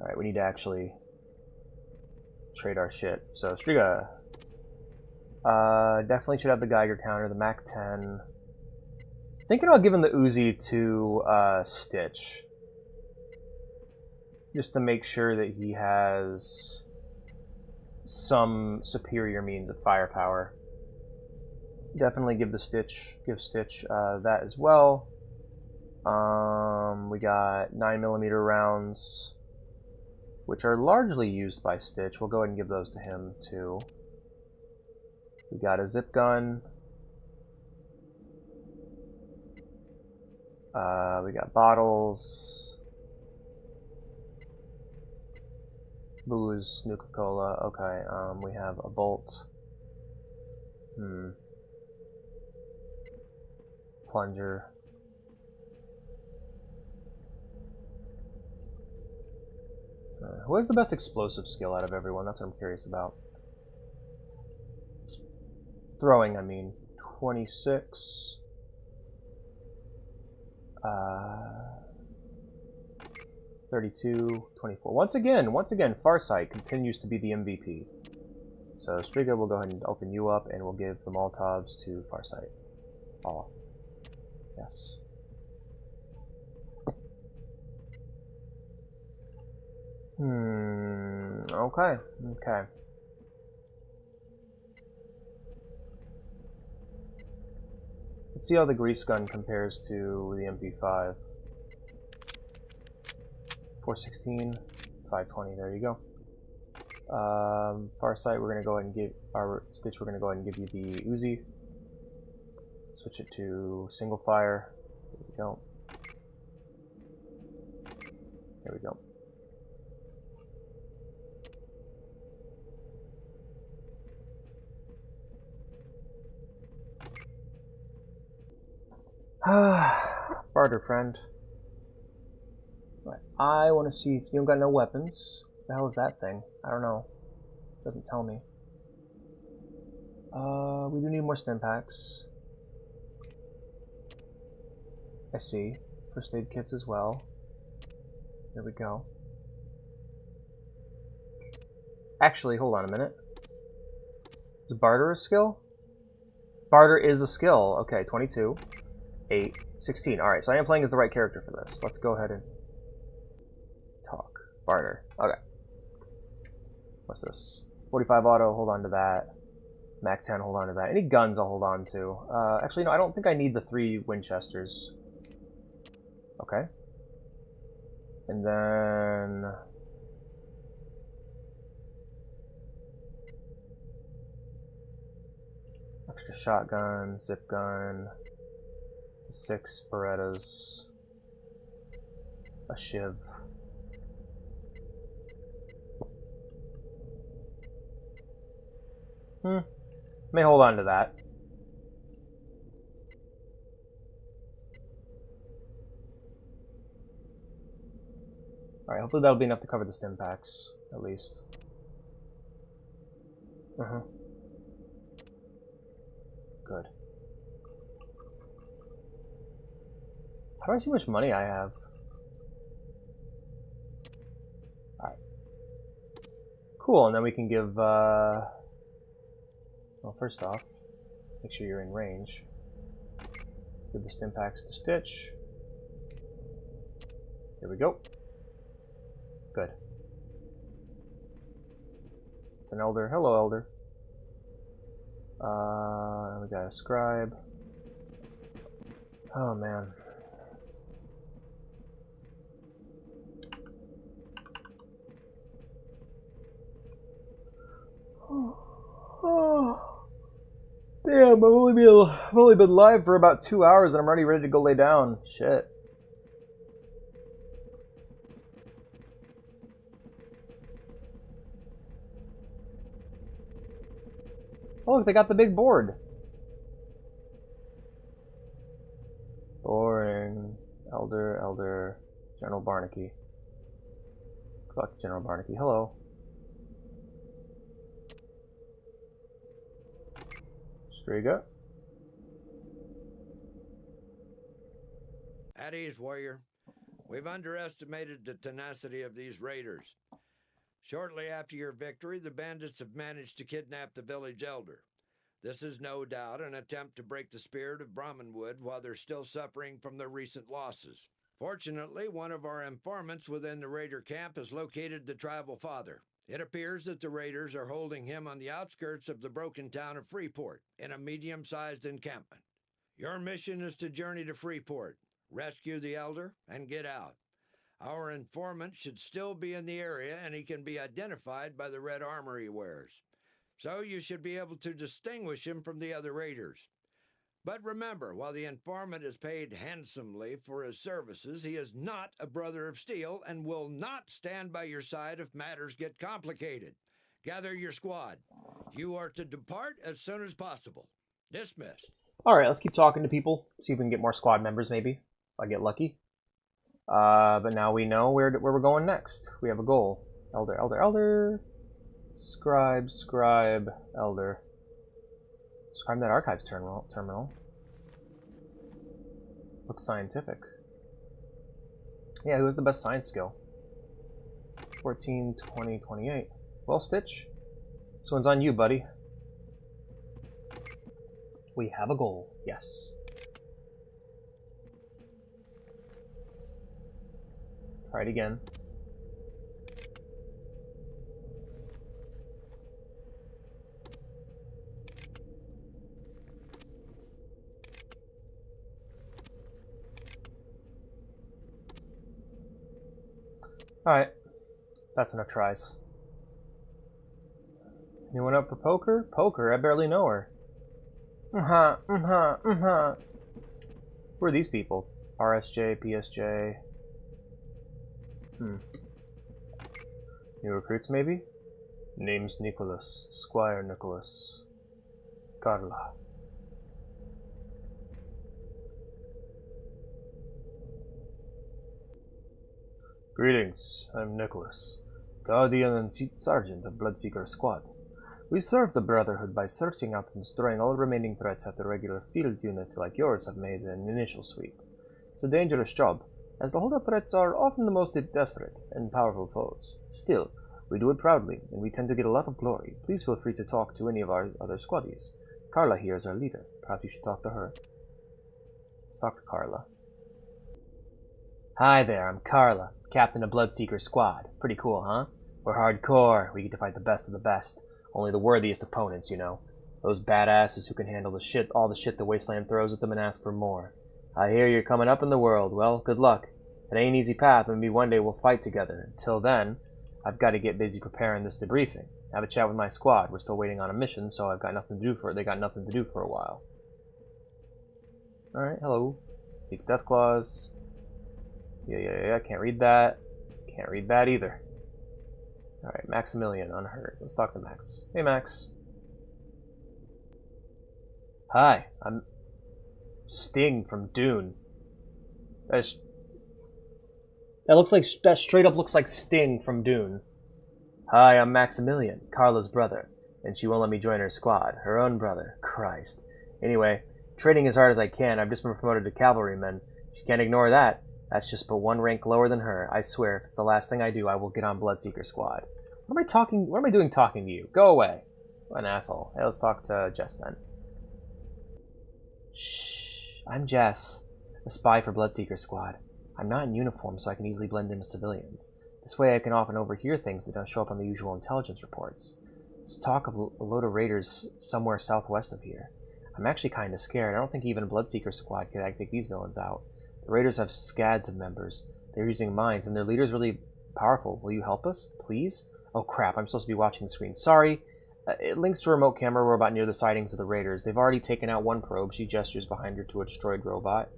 All right, we need to actually trade our shit. So Striga, definitely should have the Geiger counter, the Mac 10. Thinking about giving the Uzi to Stitch, just to make sure that he has some superior means of firepower. Definitely give Stitch that as well. We got 9mm rounds, which are largely used by Stitch. We'll go ahead and give those to him too. We got a zip gun. We got bottles. Booze, Nuka-Cola. Okay, we have a bolt. Plunger. Who has the best explosive skill out of everyone? That's what I'm curious about. Throwing, I mean. 26. 32, 24. Once again, Farsight continues to be the MVP. So Striga will go ahead and open you up, and we'll give the Molotovs to Farsight. Oh, yes. Okay. Let's see how the grease gun compares to the MP5. 416, 520, there you go. Farsight, we're gonna go ahead and give our Stitch, we're gonna go ahead and give you the Uzi. Switch it to single fire. There we go. There we go. Barter friend. Right. I want to see if you don't got no weapons. What the hell is that thing? I don't know. Doesn't tell me. We do need more stim packs. I see. First aid kits as well. There we go. Actually, hold on a minute. Is barter a skill? Barter is a skill. Okay, 22. 8, 16. Alright, so I am playing as the right character for this. Let's go ahead and talk. Barter. Okay. What's this? 45 auto, hold on to that. Mac 10, hold on to that. Any guns I'll hold on to. Actually, no, I don't think I need the 3 Winchesters. Okay. And then... extra shotgun, zip gun, 6 Berettas, a shiv. May hold on to that. Alright, hopefully that'll be enough to cover the stim packs, at least. Good. How do I see how much money I have? Alright. Cool, and then we can give, well, first off, make sure you're in range. Give the stim packs to Stitch. Here we go. Good. It's an Elder. Hello, Elder. We got a Scribe. Oh, man. Yeah, I've only been live for about 2 hours and I'm already ready to go lay down. Shit. Oh, look, they got the big board. Boring. Elder. General Barnaky. Fuck General Barnaky. Hello. Striga. At ease, warrior. We've underestimated the tenacity of these raiders. Shortly after your victory, the bandits have managed to kidnap the village elder. This is no doubt an attempt to break the spirit of Brahmanwood while they're still suffering from their recent losses. Fortunately, one of our informants within the raider camp has located the tribal father. It appears that the raiders are holding him on the outskirts of the broken town of Freeport in a medium-sized encampment. Your mission is to journey to Freeport, rescue the elder, and get out. Our informant should still be in the area, and he can be identified by the red armor he wears. So you should be able to distinguish him from the other raiders. But remember, while the informant is paid handsomely for his services, he is not a brother of steel and will not stand by your side if matters get complicated. Gather your squad. You are to depart as soon as possible. Dismissed. Alright, let's keep talking to people. See if we can get more squad members, maybe. If I get lucky. But now we know where we're going next. We have a goal. Elder. Scribe, elder. Scribe that archives terminal. Looks scientific. Yeah, who has the best science skill? 14, 20, 28. Well, Stitch, this one's on you, buddy. We have a goal. Yes. Try it again. Alright. That's enough tries. Anyone up for poker? Poker? I barely know her. Who are these people? RSJ, PSJ. New recruits, maybe? Name's Nicholas. Squire Nicholas. Carla. Greetings, I'm Nicholas, Guardian and Sergeant of Bloodseeker Squad. We serve the Brotherhood by searching out and destroying all remaining threats after regular field units like yours have made an initial sweep. It's a dangerous job, as the holdout threats are often the most desperate and powerful foes. Still, we do it proudly, and we tend to get a lot of glory. Please feel free to talk to any of our other squaddies. Carla here is our leader. Perhaps you should talk to her. Let's talk to Carla. Hi there, I'm Carla, Captain of Bloodseeker Squad. Pretty cool, huh? We're hardcore. We get to fight the best of the best. Only the worthiest opponents, you know. Those badasses who can handle all the shit the Wasteland throws at them and ask for more. I hear you're coming up in the world. Well, good luck. It ain't an easy path, and maybe one day we'll fight together. Until then, I've got to get busy preparing this debriefing. Have a chat with my squad. We're still waiting on a mission, so I've got nothing to do for it. They got nothing to do for a while. Alright, hello. Beats Deathclaws. Yeah. Can't read that. Can't read that either. Alright, Maximilian, unheard. Let's talk to Max. Hey, Max. Hi, I'm Sting from Dune. That straight up looks like Sting from Dune. Hi, I'm Maximilian, Carla's brother, and she won't let me join her squad. Her own brother. Christ. Anyway, training as hard as I can. I've just been promoted to cavalryman. She can't ignore that. That's just but one rank lower than her. I swear, if it's the last thing I do, I will get on Bloodseeker Squad. What am I doing talking to you? Go away. What an asshole. Hey, let's talk to Jess then. Shh. I'm Jess, a spy for Bloodseeker Squad. I'm not in uniform, so I can easily blend in with civilians. This way I can often overhear things that don't show up on the usual intelligence reports. There's talk of a load of raiders somewhere southwest of here. I'm actually kind of scared. I don't think even a Bloodseeker Squad could take these villains out. The raiders have scads of members. They're using mines, and their leader's really powerful. Will you help us? Please? Oh crap, I'm supposed to be watching the screen. Sorry. It links to a remote camera robot near the sightings of the raiders. They've already taken out one probe. She gestures behind her to a destroyed robot.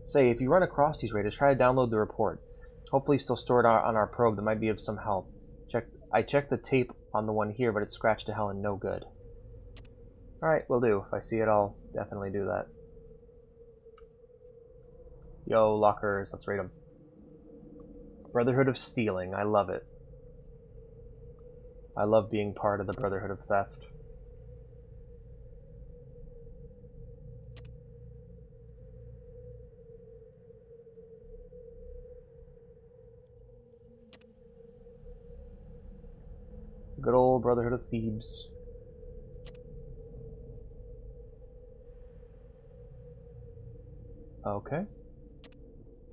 Say, if you run across these raiders, try to download the report. Hopefully still stored on our probe. That might be of some help. I checked the tape on the one here, but it's scratched to hell and no good. Alright, will do. If I see it, I'll definitely do that. Yo, lockers. Let's raid them. Brotherhood of Stealing. I love it. I love being part of the Brotherhood of Theft. Good old Brotherhood of Thieves. Okay.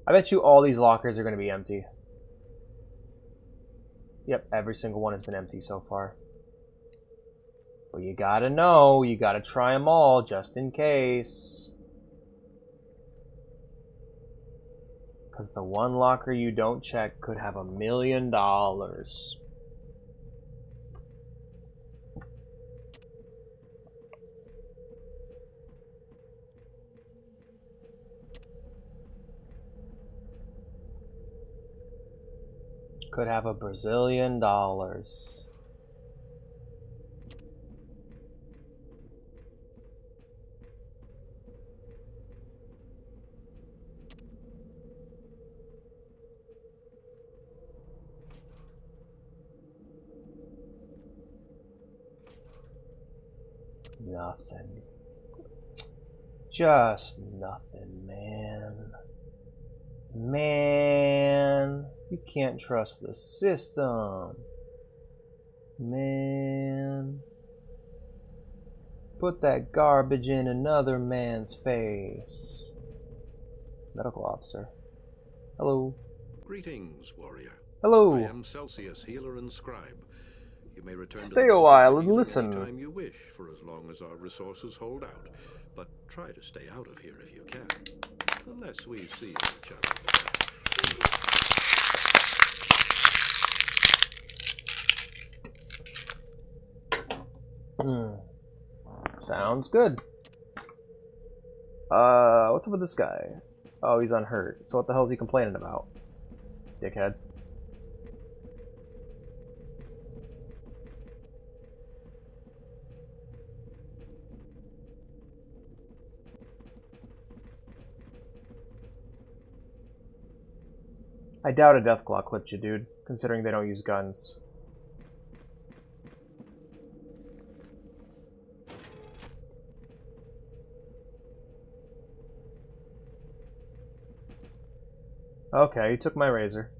I bet you all these lockers are going to be empty. Yep, every single one has been empty so far. Well, you gotta know, you gotta try them all, just in case. Because the one locker you don't check could have $1 million. Could have $1 Brazilian. Nothing. Just nothing, man. Man, you can't trust the system. Man. Put that garbage in another man's face. Medical officer. Hello. Greetings, warrior. Hello. I am Celsius, healer and scribe. You may return to Stay the a while for and healing listen. anytime you wish, for as long as our resources hold out. But try to stay out of here if you can. Unless we see each other. Sounds good. What's up with this guy? Oh, he's unhurt. So what the hell is he complaining about? Dickhead. I doubt a Deathclaw clipped you, dude, considering they don't use guns. Okay, he took my razor.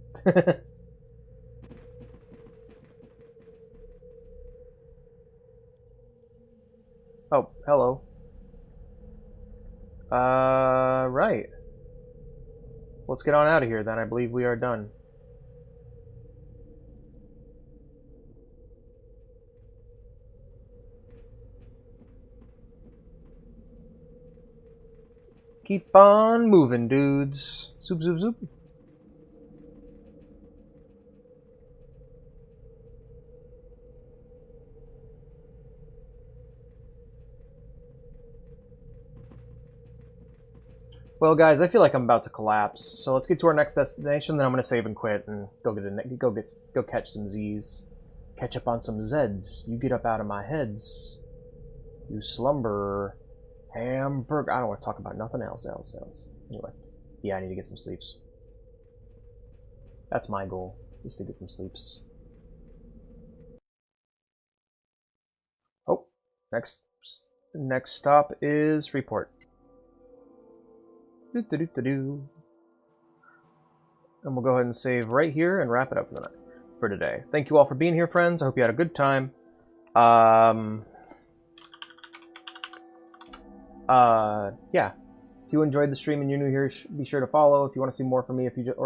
Oh, hello. Right. Let's get on out of here then. I believe we are done. Keep on moving, dudes. Zoop, zoop, zoop. Well, guys, I feel like I'm about to collapse. So let's get to our next destination. Then I'm gonna save and quit and go catch some Z's, catch up on some Zeds. You get up out of my heads. You slumber, hamburger. I don't want to talk about nothing else. Anyway, yeah, I need to get some sleeps. That's my goal, is to get some sleeps. Oh, next stop is Freeport. And we'll go ahead and save right here and wrap it up for today. Thank you all for being here, friends. I hope you had a good time. Yeah. If you enjoyed the stream and you're new here, be sure to follow. If you want to see more from me, if you just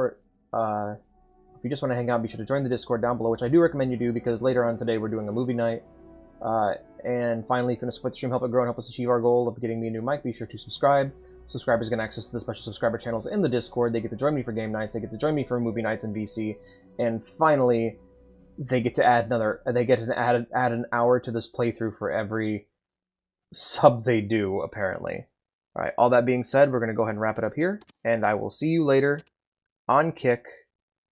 want to hang out, be sure to join the Discord down below, which I do recommend you do, because later on today we're doing a movie night. And finally, if you want to support the stream, help it grow, and help us achieve our goal of getting me a new mic, be sure to subscribe. Subscribers get access to the special subscriber channels in the Discord. They get to join me for game nights. They get to join me for movie nights in VC. And finally, they get to add add an hour to this playthrough for every sub they do, apparently. All right, all that being said, we're going to go ahead and wrap it up here, and I will see you later on Kick,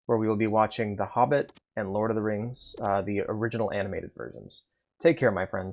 where we will be watching The Hobbit and Lord of the Rings, the original animated versions. Take care, my friends.